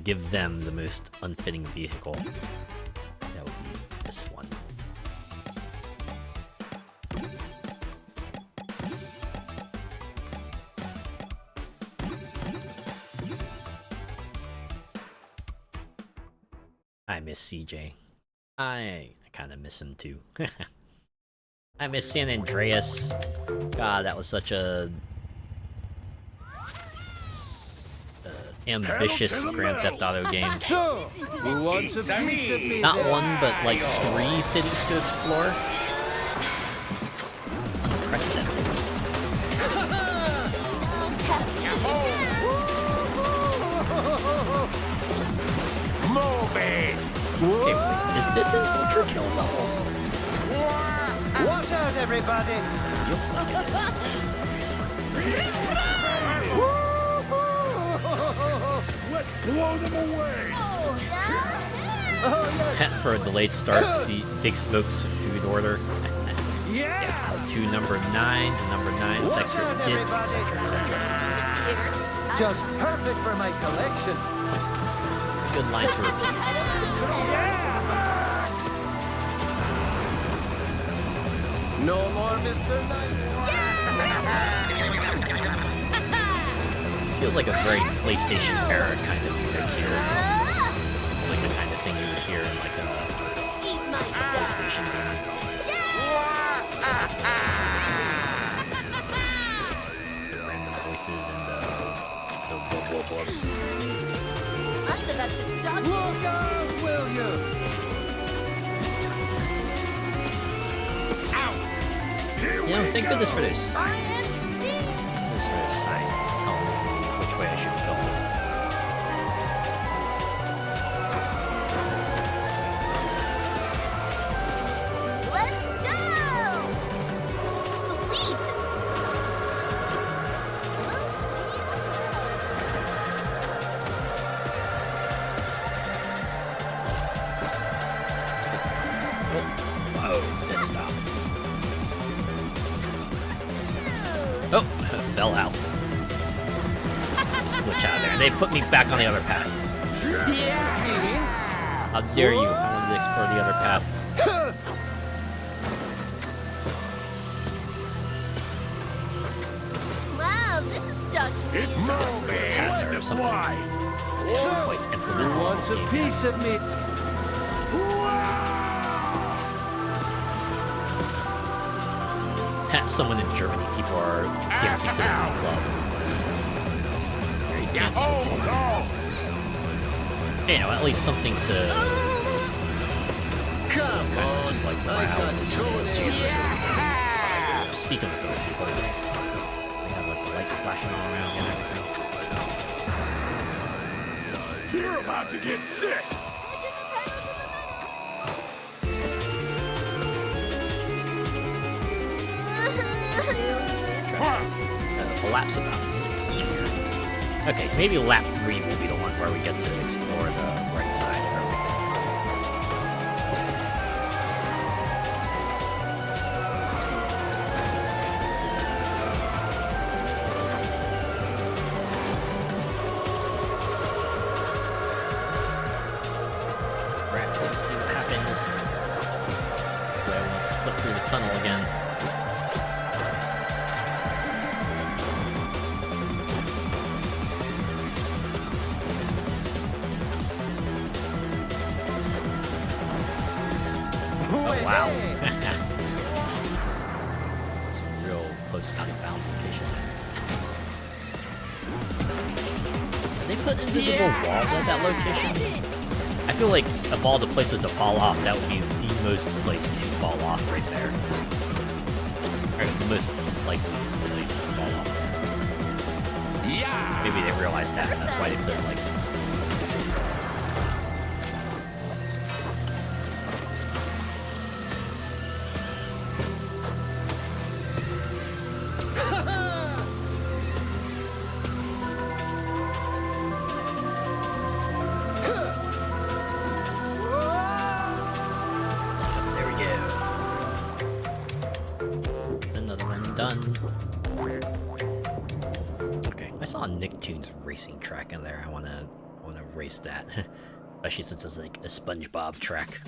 S1: give them the most unfitting vehicle. That would be this one. I miss CJ. I kind of miss him too. I miss San Andreas. God, that was such a ambitious Grand Theft Auto game.
S9: So, who wants a piece of me?
S1: Not one, but like 3 cities to explore. Unprecedented.
S2: Moving!
S1: Okay, is this an Ultra Kill level?
S9: Watch out, everybody!
S1: Feels like it is.
S2: Let's blow them away!
S1: For a delayed start, see Big Smoke's food order. Yeah, how to number 9 to number 9 with extra dip, etc, etc.
S9: Just perfect for my collection.
S1: Good line to repeat.
S9: No more Mr. Knight.
S1: This feels like a very PlayStation era kind of music here. It's like the kind of thing you would hear in like a PlayStation game. The random voices and the wubs.
S9: Look out, will you?
S1: You know, thank goodness for those signs. Those are those signs telling me which way I should go.
S4: Let's go! Sweet!
S1: Oh, dead stop. Oh, fell out. Switch out of there. They put me back on the other path. How dare you? I wanted to explore the other path.
S4: Wow, this is shocking.
S2: It's
S1: This
S2: moving!
S1: paths are
S2: Let
S1: something
S2: it fly!
S1: quite
S9: Who
S1: implemented in
S9: wants
S1: this
S9: a
S1: game.
S9: piece of me?
S1: Someone in Germany, people are dancing to this in the club. Very dancing too. You know, at least something to
S9: Come
S1: kind of just like
S9: I
S1: wow.
S9: got Tony.
S1: Speaking with those people, they have like the lights splashing all around and everything.
S2: You're about to get sick!
S1: Collapse about it. Okay, maybe lap 3 will be the one where we get to explore the right side of everything. Right, let's see what happens. Hopefully I won't flip through the tunnel again. Oh, wow. It's a real close out of bounds location. Did they put invisible walls at that location? I feel like of all the places to fall off, that would be the most place to fall off right there. Or the most likely place to fall off there. Yeah! Maybe they realized that, and that's why they put like Nicktoons racing track in there. I wanna race that, especially since it's like a SpongeBob track.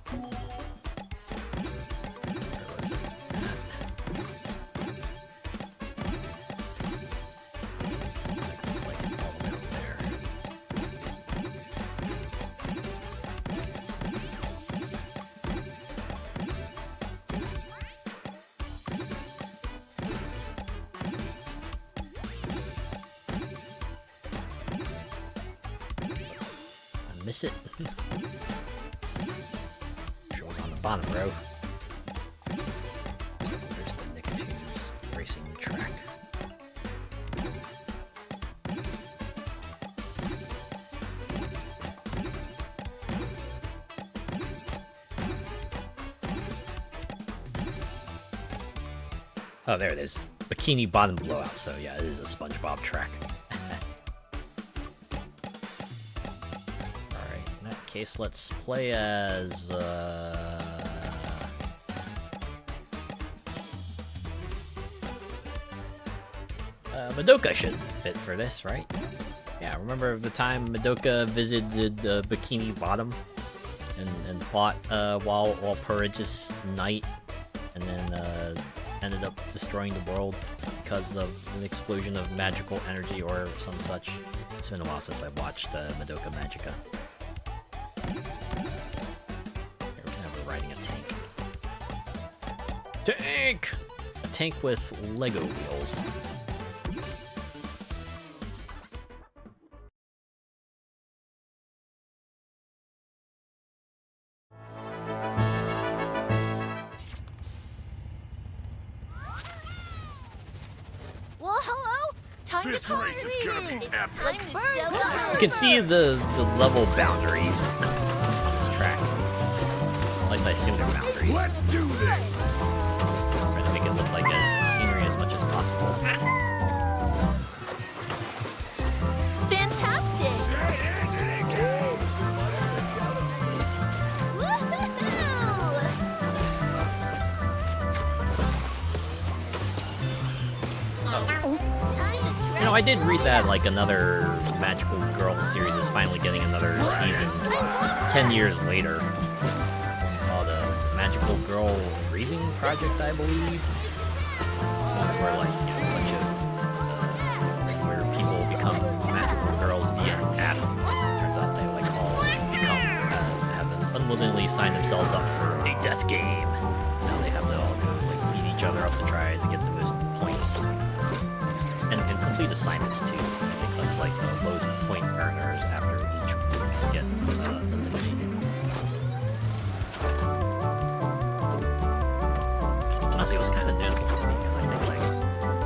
S1: Where was it? It's like all the way over there. Miss it. Sure was on the bottom row. There's the Nicktoons racing track. Oh, there it is. Bikini Bottom Blowout. So yeah, it is a SpongeBob track. Case, let's play as Madoka should fit for this, right? Yeah, remember the time Madoka visited Bikini Bottom and fought while Porridge's night, and then ended up destroying the world because of an explosion of magical energy or some such. It's been a while since I watched Madoka Magica. Tank! A tank with Lego wheels.
S4: Well, hello? Time
S2: This
S4: to call
S2: race is gonna be
S4: It's
S2: epic.
S4: time to sell out.
S1: You can see the level boundaries on this track. At least I assume they're boundaries.
S2: Let's do this!
S1: Trying to make it look like as scenery as much as possible.
S4: Fantastic!
S1: You know, I did read that like another Magical Girl series is finally getting another season 10 years later. Called Magical Girl Raising Project, I believe. It's ones where like a bunch of where people become magical girls via an app. Turns out they like all become have unwillingly sign themselves up for a death game. Now they have to all go like beat each other up to try to get the most points. And complete assignments too. I think that's like the lowest point earners after each group get eliminated. Honestly, it was kind of notable for me because I think like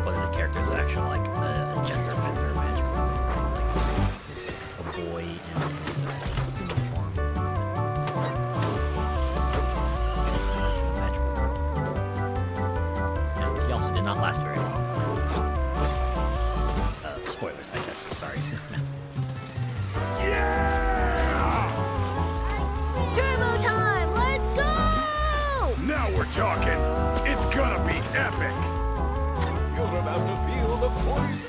S1: one of the characters is actually like a gender bender magical, like is a boy in his uniform. Magical girl. And he also did not last very long. Karters, I guess. Sorry.
S4: Turbo time! Let's go!
S2: Now we're talking. It's gonna be epic. You're about to feel the poison.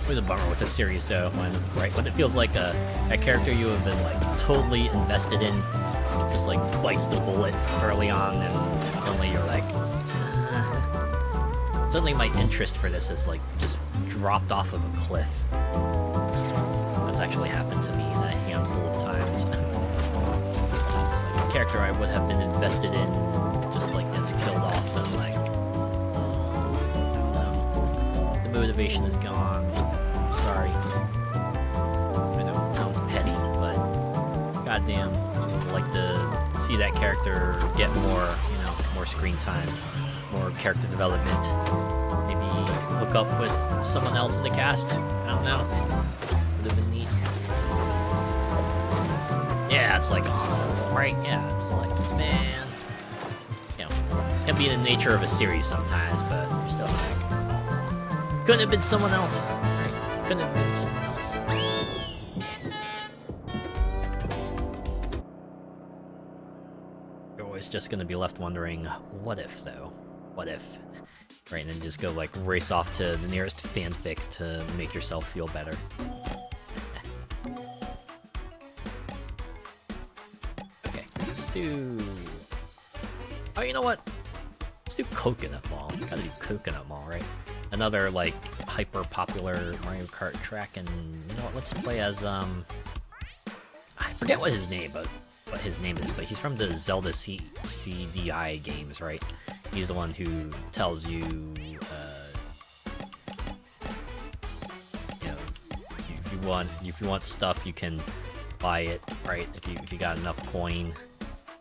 S1: It was a bummer with the series though, when it feels like a character you have been like totally invested in just like bites the bullet early on, and suddenly you're like, suddenly my interest for this is like just dropped off of a cliff. That's actually happened to me in a handful of times. It's like a character I would have been invested in just like gets killed off, and like the motivation is gone. Sorry. I know it sounds petty, but goddamn, I'd like to see that character get more, more screen time, more character development. Maybe hook up with someone else in the cast. I don't know. Would have been neat. Yeah, it's like, oh, right, yeah. It's like, man. It can be the nature of a series sometimes, but you're still like, couldn't have been someone else. Couldn't have been someone else. You're always just gonna be left wondering, what if though? What if? Right, and then just go like race off to the nearest fanfic to make yourself feel better. Okay, let's do... Oh, you know what? Let's do Coconut Mall. Gotta do Coconut Mall, right? Another like hyper popular Mario Kart track, and you know what? Let's play as I forget what his name is, but he's from the Zelda CDI games, right? He's the one who tells you, if you want stuff, you can buy it, right? If you got enough coin,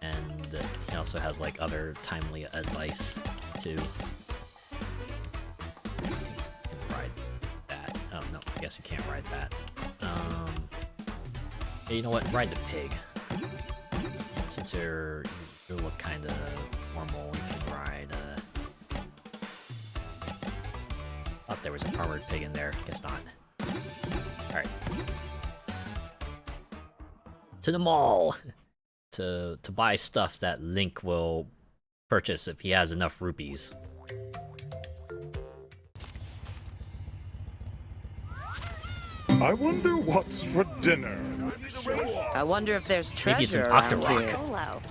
S1: and he also has like other timely advice too. I guess you can't ride that. Yeah, you know what? Ride the pig. Since you look kind of formal, you can ride. Thought there was an armored pig in there. Guess not. All right. To the mall to buy stuff that Link will purchase if he has enough rupees.
S8: I wonder what's for dinner.
S5: I wonder if there's
S1: Maybe it's
S5: treasure
S1: an
S5: around
S1: Octorok.
S5: here.
S4: Hello.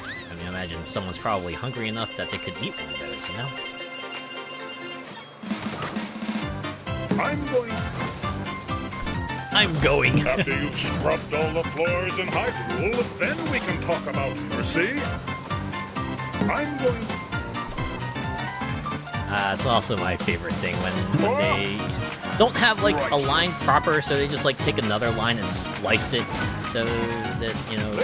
S1: I mean, I imagine someone's probably hungry enough that they could eat one of those, you know? I'm going.
S8: After you've scrubbed all the floors in Hyrule, then we can talk about mercy. I'm going.
S1: It's also my favorite thing when they don't have like a line proper, so they just like take another line and splice it so that, you know,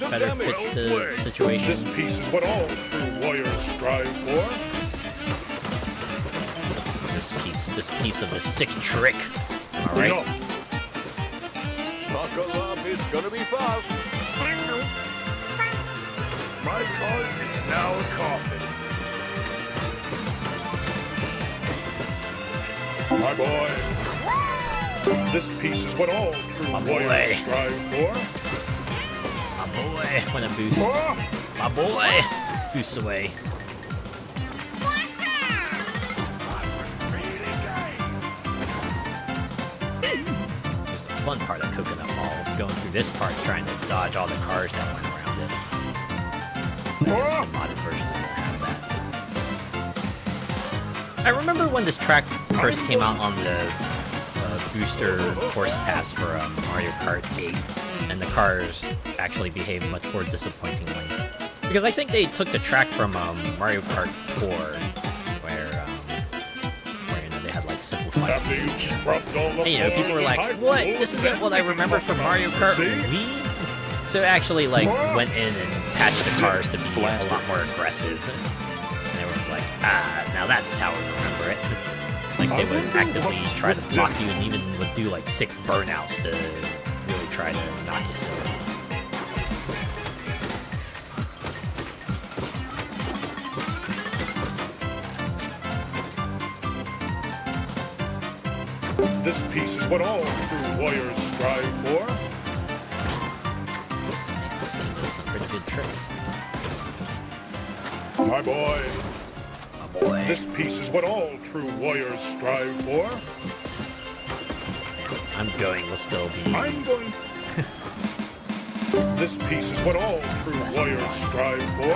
S1: better fits the situation.
S8: This piece is what all true warriors strive for.
S1: This piece of the sick trick. All right.
S2: Buckle up, it's gonna be fun. My cart is now a coffin.
S8: My boy. This piece is what all true warriors strive for.
S1: My boy, want a boost. My boy, boost away. Just the fun part of Coconut Mall, going through this part, trying to dodge all the cars that went around it. I guess the modded version doesn't have that. I remember when this track first came out on the booster course pass for Mario Kart 8, and the cars actually behaved much more disappointingly. Because I think they took the track from Mario Kart Tour, where you know, they had like simplified. And, you know, people were like, "What? This isn't what I remember from Mario Kart Wii." So it actually like went in and patched the cars to be a lot more aggressive. And everyone's like, now that's how I remember it. Like they would actively try to block you, and even would do like sick burnouts to really try to knock you silly.
S8: This piece is what all true warriors strive for.
S1: Man, this game does some pretty good tricks.
S8: My boy.
S1: My boy.
S8: This piece is what all true warriors strive for.
S1: Man, I'm going will still be.
S8: I'm going. This piece is what all true warriors strive for.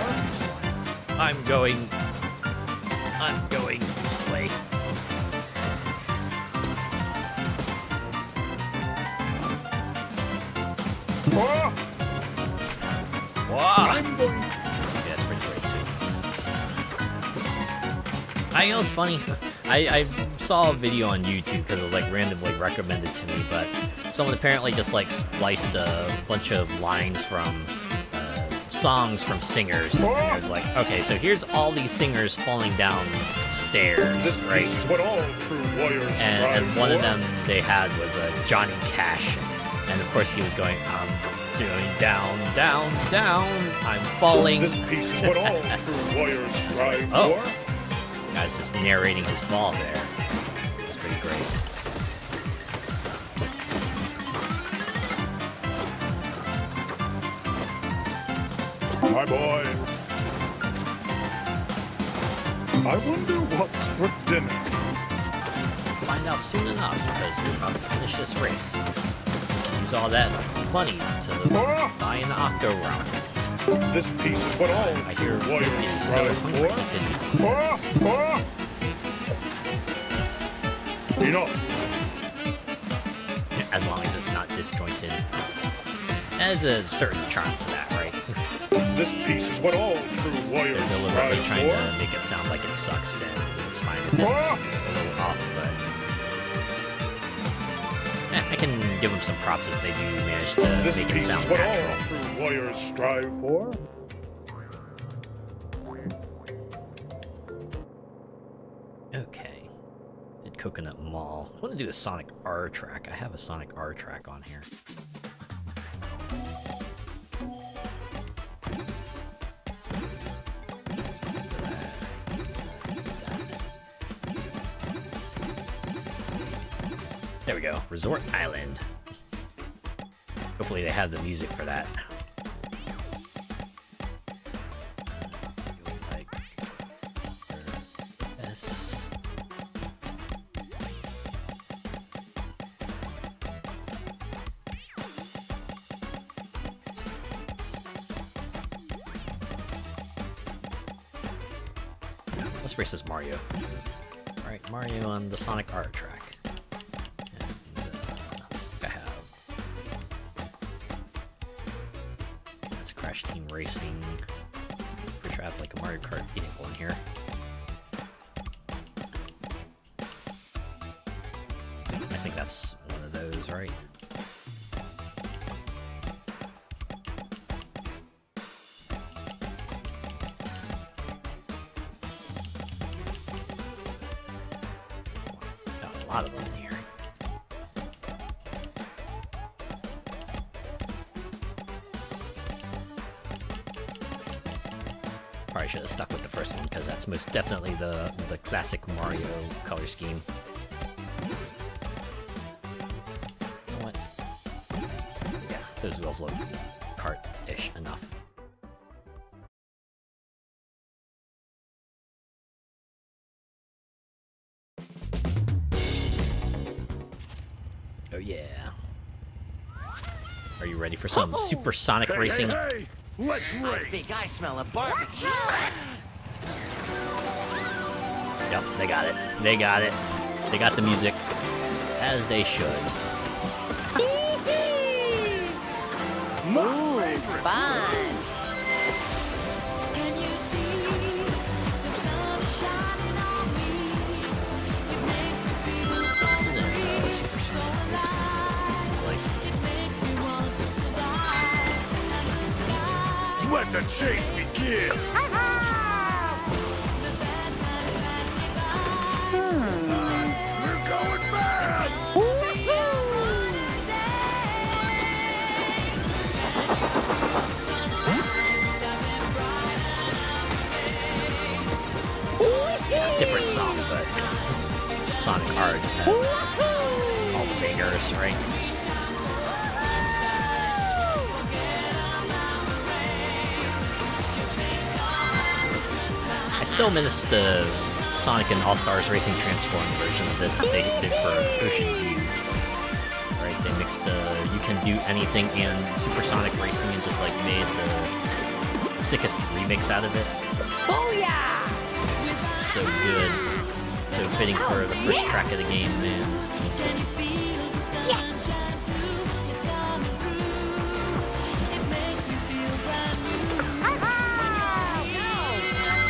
S1: I'm going this way.
S8: Oh,
S1: Wow.
S8: I'm going.
S1: Yeah, that's pretty great too. I know it's funny. I saw a video on YouTube because it was like randomly recommended to me, but someone apparently just like spliced a bunch of lines from songs from singers. And it was like, okay, so here's all these singers falling down stairs,
S8: This
S1: right?
S8: piece is what all true warriors strive
S1: And one of
S8: for.
S1: them they had was Johnny Cash, and of course he was going, I'm doing down, down, down, I'm falling.
S8: This piece is what all true warriors strive
S1: Oh.
S8: for.
S1: Guy's just narrating his fall there. It's pretty great.
S8: My boy. I wonder what's for dinner.
S1: Find out soon enough because we're about to finish this race. Use all that money to buy an Octo Rock.
S8: This piece is what all
S1: I
S8: true
S1: hear
S8: warriors
S1: Vic is so
S8: strive
S1: hungry.
S8: for.
S1: He didn't
S8: Enough.
S1: as long as it's not disjointed. There's a certain charm to that, right?
S8: This piece is what all true warriors
S1: They're deliberately
S8: strive
S1: trying
S8: for.
S1: to make it sound like it sucks, then it's fine if it's a little off, but I can give them some props if they do manage to
S8: This
S1: make it
S8: piece is
S1: sound
S8: what all
S1: natural.
S8: true warriors strive for.
S1: Okay. Did Coconut Mall. I want to do a Sonic R track. I have a Sonic R track on here. There we go. Resort Island. Hopefully they have the music for that. Like S. Let's race as Mario. Alright, Mario on the Sonic R track. And, I have... That's Crash Team Racing. Pretty sure I have like a Mario Kart vehicle in here. I think that's one of those, right? Got a lot of them in here. Probably should have stuck with the first one because that's most definitely the classic Mario color scheme. You know what? Yeah, those wheels look kart-ish enough. Oh yeah. Are you ready for some supersonic racing?
S2: Hey, let's race.
S9: I smell a barbecue.
S1: Yep, they got it. They got it. They got the music. As they should.
S5: Ooh, fun.
S1: This isn't supersonic racing. This is like...
S2: Let the chase begin. We're going fast.
S1: not some, but Sonic R just has all the bangers, right? I still miss the Sonic and All-Stars Racing Transform version of this they did for Ocean View. Right, they mixed You Can Do Anything and Supersonic Racing and just like made the sickest remix out of it.
S3: Booyah!
S1: So good. So fitting for the first track of the game, man.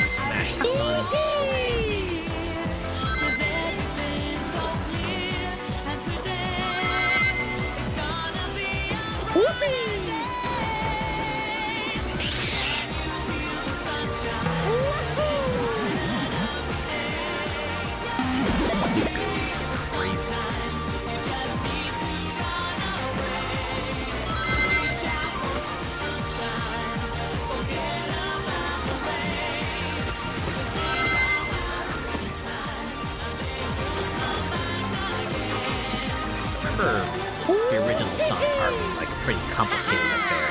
S1: Smash the sun. Goes crazy. Remember the original Sonic R being like a pretty complicated affair.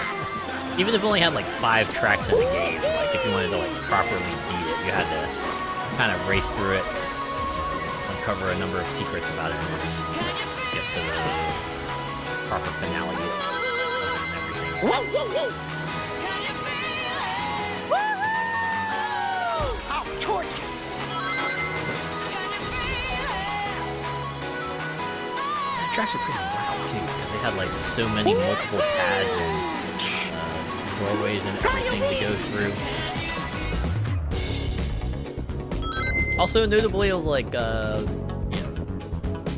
S1: Even if it only had like 5 tracks in the game, like if you wanted to like properly beat it, you had to kind of race through it, uncover a number of secrets about it, and get to the proper finale and everything.
S3: Whoa, whoa, whoa! I'll torch you!
S1: The tracks are pretty wild too, because they had like so many multiple paths and doorways and everything to go through. Also, notably, it was like, you know,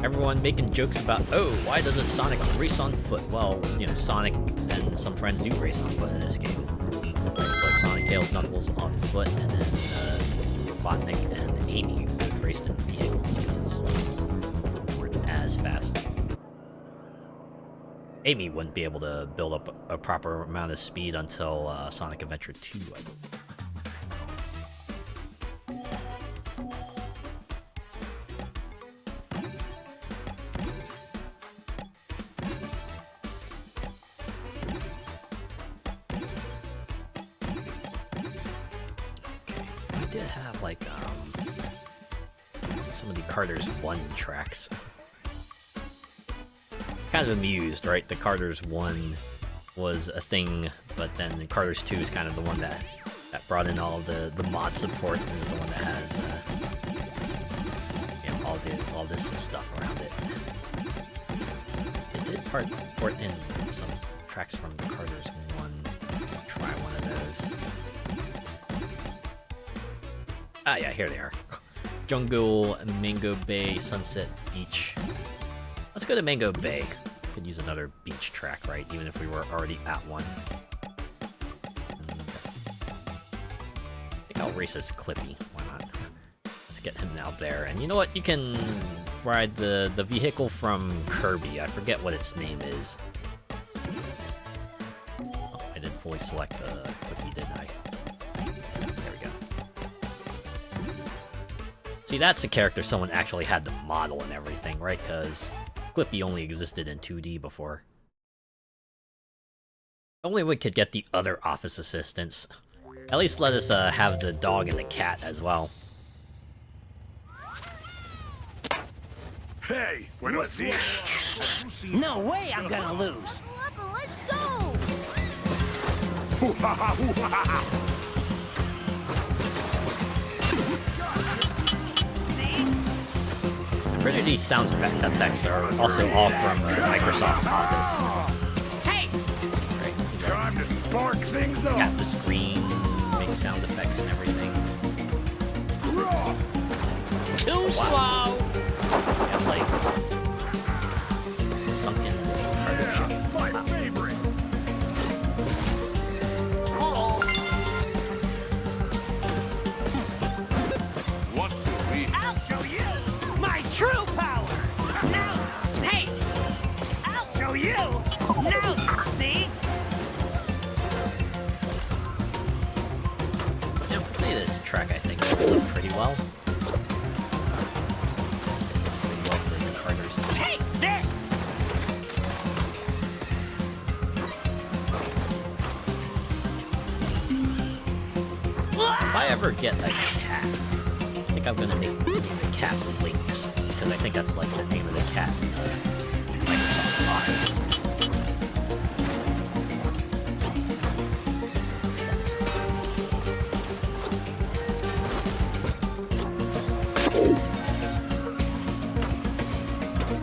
S1: everyone making jokes about, oh, why doesn't Sonic race on foot? Well, you know, Sonic and some friends do race on foot in this game. It's like Sonic, Tails, Knuckles on foot, and then Robotnik and Amy both raced in vehicles because they weren't as fast. Amy wouldn't be able to build up a proper amount of speed until Sonic Adventure 2, I believe. I did have like some of the Karters 1 tracks. Kind of amused, right? The Karters 1 was a thing, but then the Karters 2 is kind of the one that brought in all the mod support and is the one that has you know, all this stuff around it. It did port in some tracks from the Karters 1. Try one of those. Ah, yeah, here they are. Jungle, Mango Bay, Sunset Beach. Let's go to Mango Bay. Could use another beach track, right? Even if we were already at one. I think I'll race as Clippy. Why not? Let's get him out there. And you know what? You can ride the vehicle from Kirby. I forget what its name is. Oh, I didn't fully select Clippy, didn't I? There we go. See, that's a character someone actually had to model and everything, right? Because Clippy only existed in 2D before. Only we could get the other office assistants. At least let us have the dog and the cat as well.
S2: Hey, wanna see it?
S3: No way I'm gonna lose!
S4: Let's go!
S1: Pretty these sound effects are also all from Microsoft Office.
S3: Hey!
S1: Right,
S2: Time to spark things up.
S1: got the screen, make sound effects and everything.
S3: Too slow!
S1: And like sunken cargo ship.
S2: My favorite. What do we?
S3: I'll show you my true power! Now, hey! I'll show you! Now you see!
S1: Yeah, I'd say this track I think holds up pretty well. If I ever get a cat, I think I'm gonna name the cat Lynx, because I think that's like the name of the cat in Microsoft Office.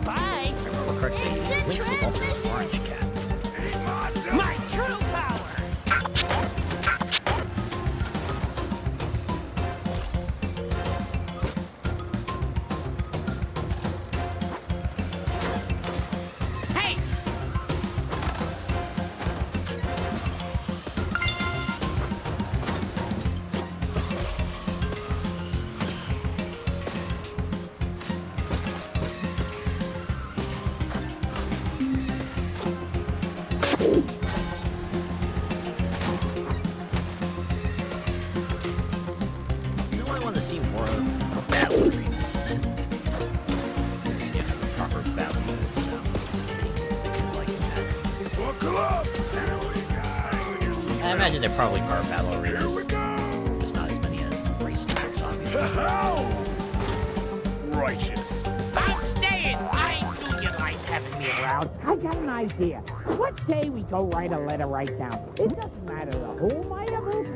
S3: Bye.
S1: If I remember correctly, Lynx was also an orange cat.
S3: My true power. Hey!
S1: You know what I want to see more of? Battle arenas. See if it has a proper battle mode sound. Like that.
S2: Buckle up!
S1: I imagine there probably are battle
S2: Here
S1: arenas.
S2: we go!
S1: Just not as many as race tracks, obviously.
S2: Righteous.
S3: I'm staying. I knew you liked having me around. I got an idea. What say we go write a letter right down? It doesn't matter the whole might of it.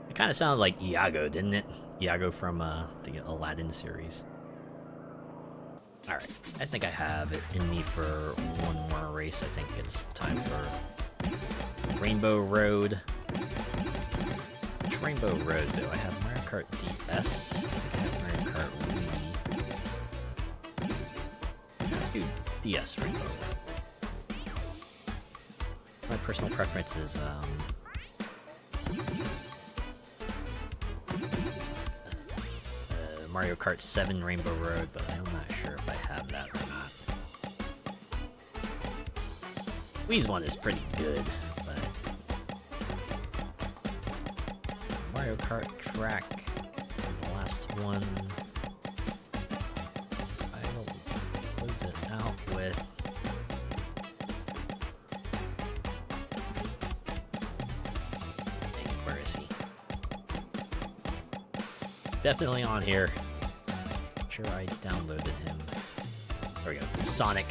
S1: It kind of sounded like Iago, didn't it? Iago from the Aladdin series. Alright, I think I have it in me for one more race. I think it's time for Rainbow Road. Which Rainbow Road, though? I have Mario Kart DS. I think I have Mario Kart Wii. Let's do DS Rainbow Road. My personal preference is, Mario Kart 7 Rainbow Road, but I'm not sure if I have that or not. Wii's one is pretty good, but Mario Kart Track is the last one I'll close it out with. Dang, where is he? Definitely on here. I'm sure I downloaded him. There we go. Sonic.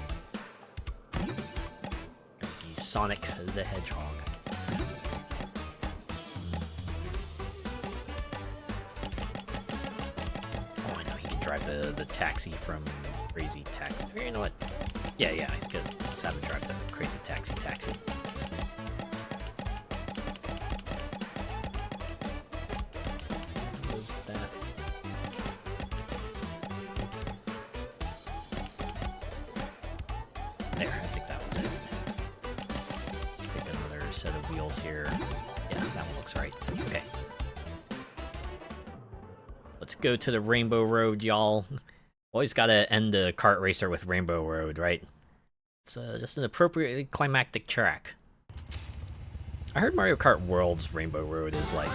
S1: He's Sonic the Hedgehog. Oh, I know he can drive the taxi from Crazy Taxi. You know what? Yeah, he's good. Let's have him drive the Crazy Taxi. What was that? There, I think that was it. Let's pick another set of wheels here. Yeah, that one looks right. Okay. Let's go to the Rainbow Road, y'all. Always gotta end the kart racer with Rainbow Road, right? It's just an appropriately climactic track. I heard Mario Kart World's Rainbow Road is, like,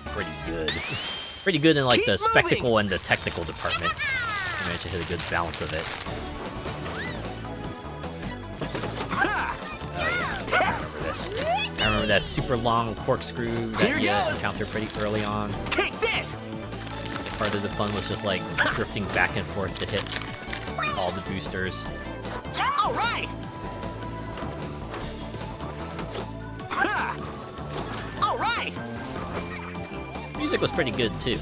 S1: pretty good. Pretty good in, like, the spectacle and the technical department. I managed to hit a good balance of it. Oh yeah, I remember this. I remember that super long corkscrew that you encountered pretty early on.
S3: Take this!
S1: Part of the fun was just like drifting back and forth to hit all the boosters.
S3: All right! All right!
S1: Music was pretty good too.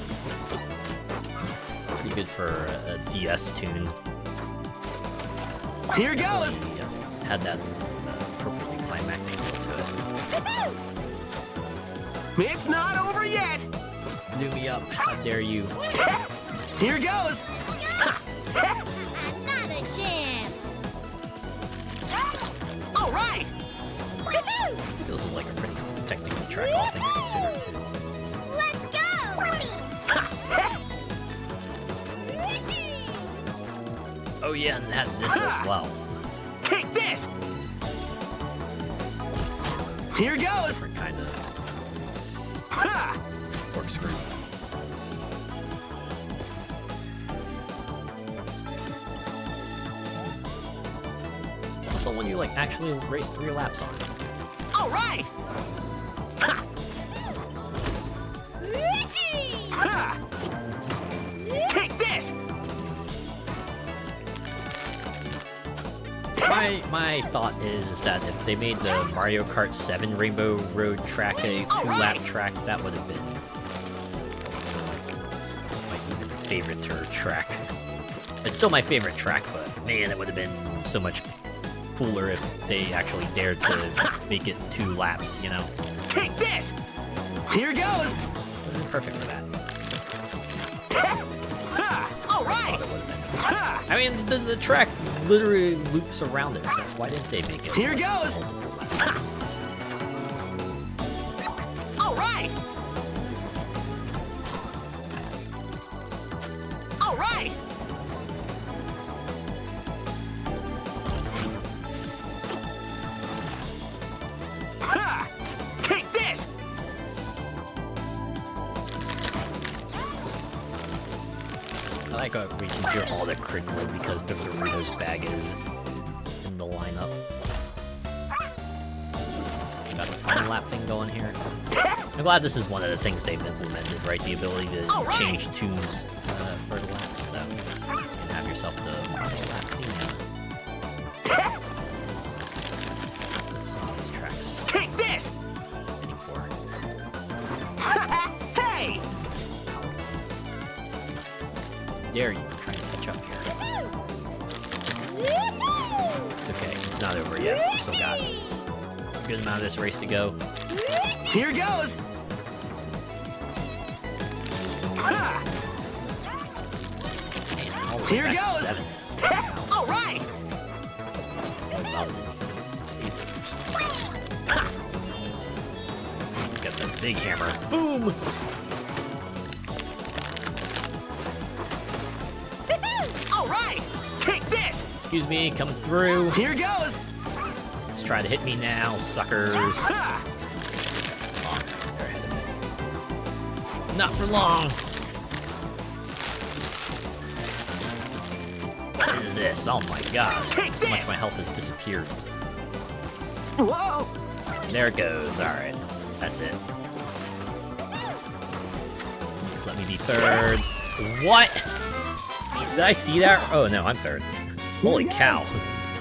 S1: Pretty good for a DS tune.
S3: Here goes!
S1: Had that appropriately climactic feel to it.
S3: It's not over yet!
S1: Blew me up. How dare you?
S3: Here goes!
S4: Not a chance.
S3: All right!
S1: This is like a pretty technical track, all things considered too.
S4: Let's go.
S1: Oh yeah, and it had this as well.
S3: Take this! Here goes!
S1: Different kind of corkscrew. Also, when you like actually race 3 laps on it.
S3: All right!
S1: my thought is that if they made the Mario Kart 7 Rainbow Road track a 2-lap track, that would have been my even favorite track. It's still my favorite track, but man, it would have been so much cooler if they actually dared to make it 2 laps, you know?
S9: Take this! Here goes!
S1: Perfect for that.
S9: All right!
S1: I mean, the track literally loops around itself. Why didn't they make it?
S9: Here goes! All right! All right! Ha! Take this!
S1: I like how we can hear all the crinkling because the Doritos bag is in the lineup. Got the fun lap thing going here. I'm glad this is one of the things they've implemented, right? The ability to change tunes for the laps, so you can have yourself the fun lap theme. Some of these tracks.
S9: Take this!
S1: Heading for.
S9: Hey!
S1: Dare you trying to catch up here? It's okay. It's not over yet. We still got a good amount of this race to go.
S9: Here goes! Ha!
S1: Man, all the way
S9: Here
S1: back to
S9: goes!
S1: 7th.
S9: All right!
S1: Got the big hammer. Boom!
S9: All right! Take this!
S1: Excuse me, coming through.
S9: Here goes!
S1: Let's try to hit me now, suckers.
S9: Ha!
S1: Oh, they're ahead of me. Not for long. What is this? Oh my god.
S9: Take
S1: So much
S9: this!
S1: my health has disappeared.
S9: Whoa!
S1: There it goes. Alright. That's it. Please let me be third. What? Did I see that? Oh no, I'm third. Holy cow.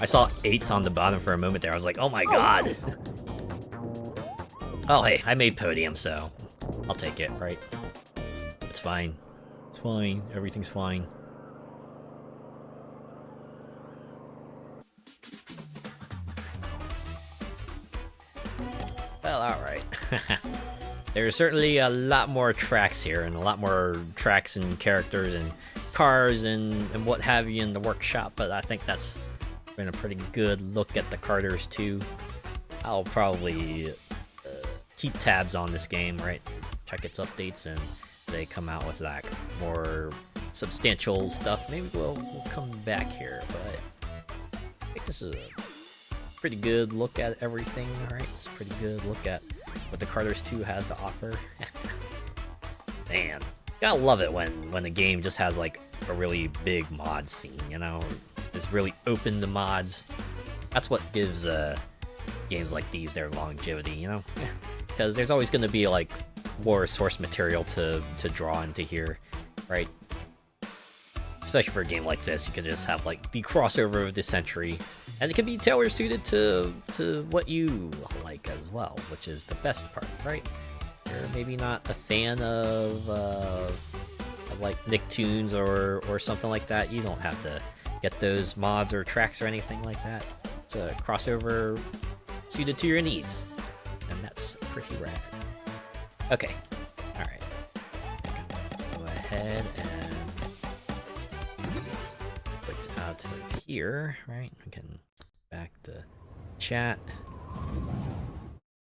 S1: I saw 8th on the bottom for a moment there. I was like, oh my god. Oh hey, I made podium, so I'll take it, right? It's fine. It's fine. Everything's fine. Well, alright. There's certainly a lot more tracks here, and a lot more tracks and characters and cars and what have you in the workshop, but I think that's been a pretty good look at the Karters too. I'll probably keep tabs on this game, right? Check its updates, and they come out with like more substantial stuff. Maybe we'll come back here, but I think this is a pretty good look at everything, right? It's a pretty good look at what the Karters 2 has to offer. Man, gotta love it when the game just has like a really big mod scene, you know? It's really open to mods. That's what gives games like these their longevity, you know? Because there's always gonna be like more source material to draw into here, right? Especially for a game like this, you can just have like the crossover of the century, and it can be tailor suited to what you like as well, which is the best part, right? You're maybe not a fan of like Nicktoons or something like that. You don't have to get those mods or tracks or anything like that. It's a crossover suited to your needs, and that's pretty rad. Okay, all right. Go ahead and put out of here, right? We can back to chat.